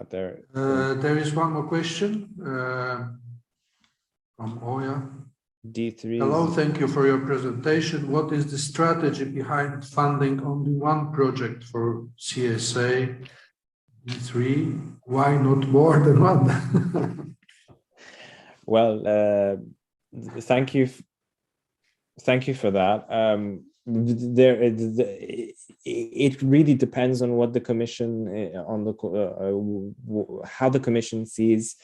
A: There is one more question from Oya.
D: D3.
A: Hello, thank you for your presentation. What is the strategy behind funding only one project for CSA D3? Why not more than one?
D: Well, thank you for that. It really depends on what the Commission, how the Commission sees,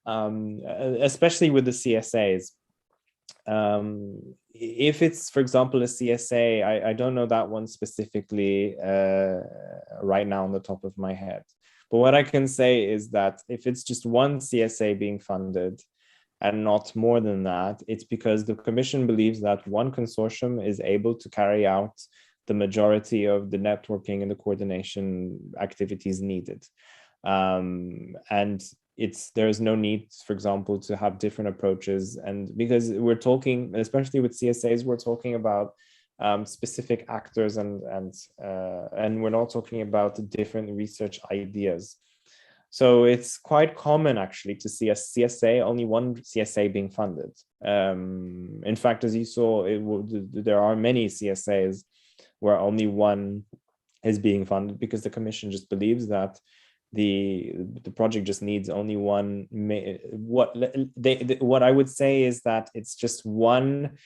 D: especially with the CSAs. If it's, for example, a CSA, I don't know that one specifically right now on the top of my head. But what I can say is that if it's just one CSA being funded, and not more than that, it's because the Commission believes that one consortium is able to carry out the majority of the networking and the coordination activities needed. And there's no need, for example, to have different approaches. And because we're talking, especially with CSAs, we're talking about specific actors and we're not talking about different research ideas. So it's quite common actually to see a CSA, only one CSA being funded. In fact, as you saw, there are many CSAs where only one is being funded because the Commission just believes that the project just needs only one. What I would say is that it's just one,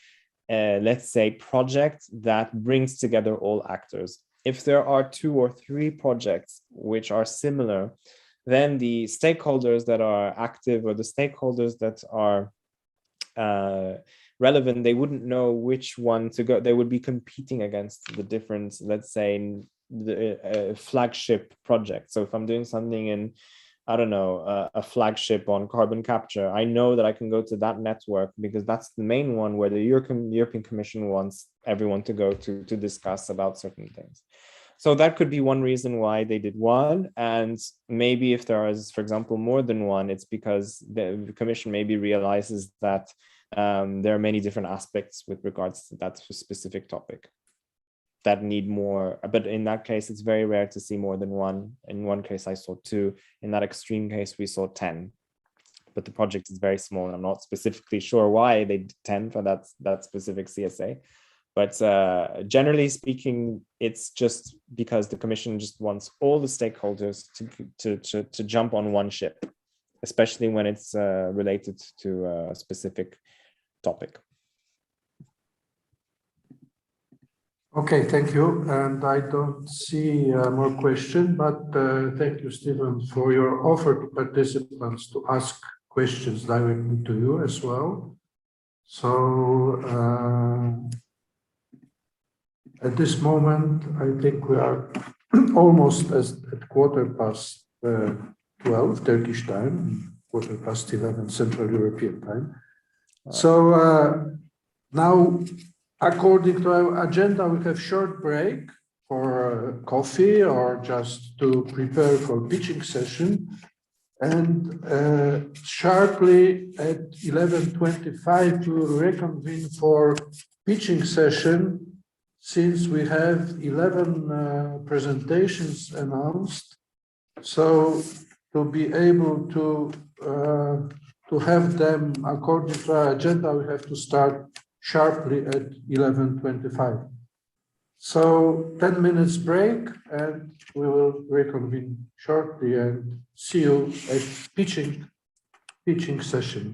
D: let's say, project that brings together all actors. If there are 2 or 3 projects which are similar, then the stakeholders that are active or the stakeholders that are relevant, they wouldn't know which one to go. They would be competing against the different, let's say, the flagship project. So if I'm doing something in, I don't know, a flagship on carbon capture, I know that I can go to that network because that's the main one where the European Commission wants everyone to go to discuss about certain things. So that could be one reason why they did one. And maybe if there is, for example, more than one, it's because the Commission maybe realizes that there are many different aspects with regards to that specific topic that need more. But in that case, it's very rare to see more than one. In one case, I saw 2. In that extreme case, we saw 10. But the project is very small, and I'm not specifically sure why they did 10 for that specific CSA. But generally speaking, it's just because the Commission just wants all the stakeholders to jump on one ship, especially when it's related to a specific topic.
A: Okay, thank you. And I don't see more questions, but thank you, Stephen, for your offer to participants to ask questions directly to you as well. So at this moment, I think we are almost at 12:15 Turkish time, 11:15 Central European time. So now, according to our agenda, we have short break for coffee or just to prepare for pitching session. And sharply at 11:25, we will reconvene for pitching session, since we have 11 presentations announced. So to be able to have them according to our agenda, we have to start sharply at 11:25. So 10 minutes break, and we will reconvene shortly and see you at pitching session.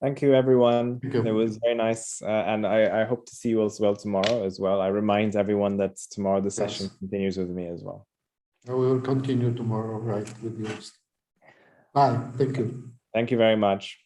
D: Thank you, everyone.
A: Thank you.
D: It was very nice. And I hope to see you as well tomorrow as well. I remind everyone that tomorrow the session continues with me as well.
A: We will continue tomorrow, right, with you. Bye. Thank you.
D: Thank you very much.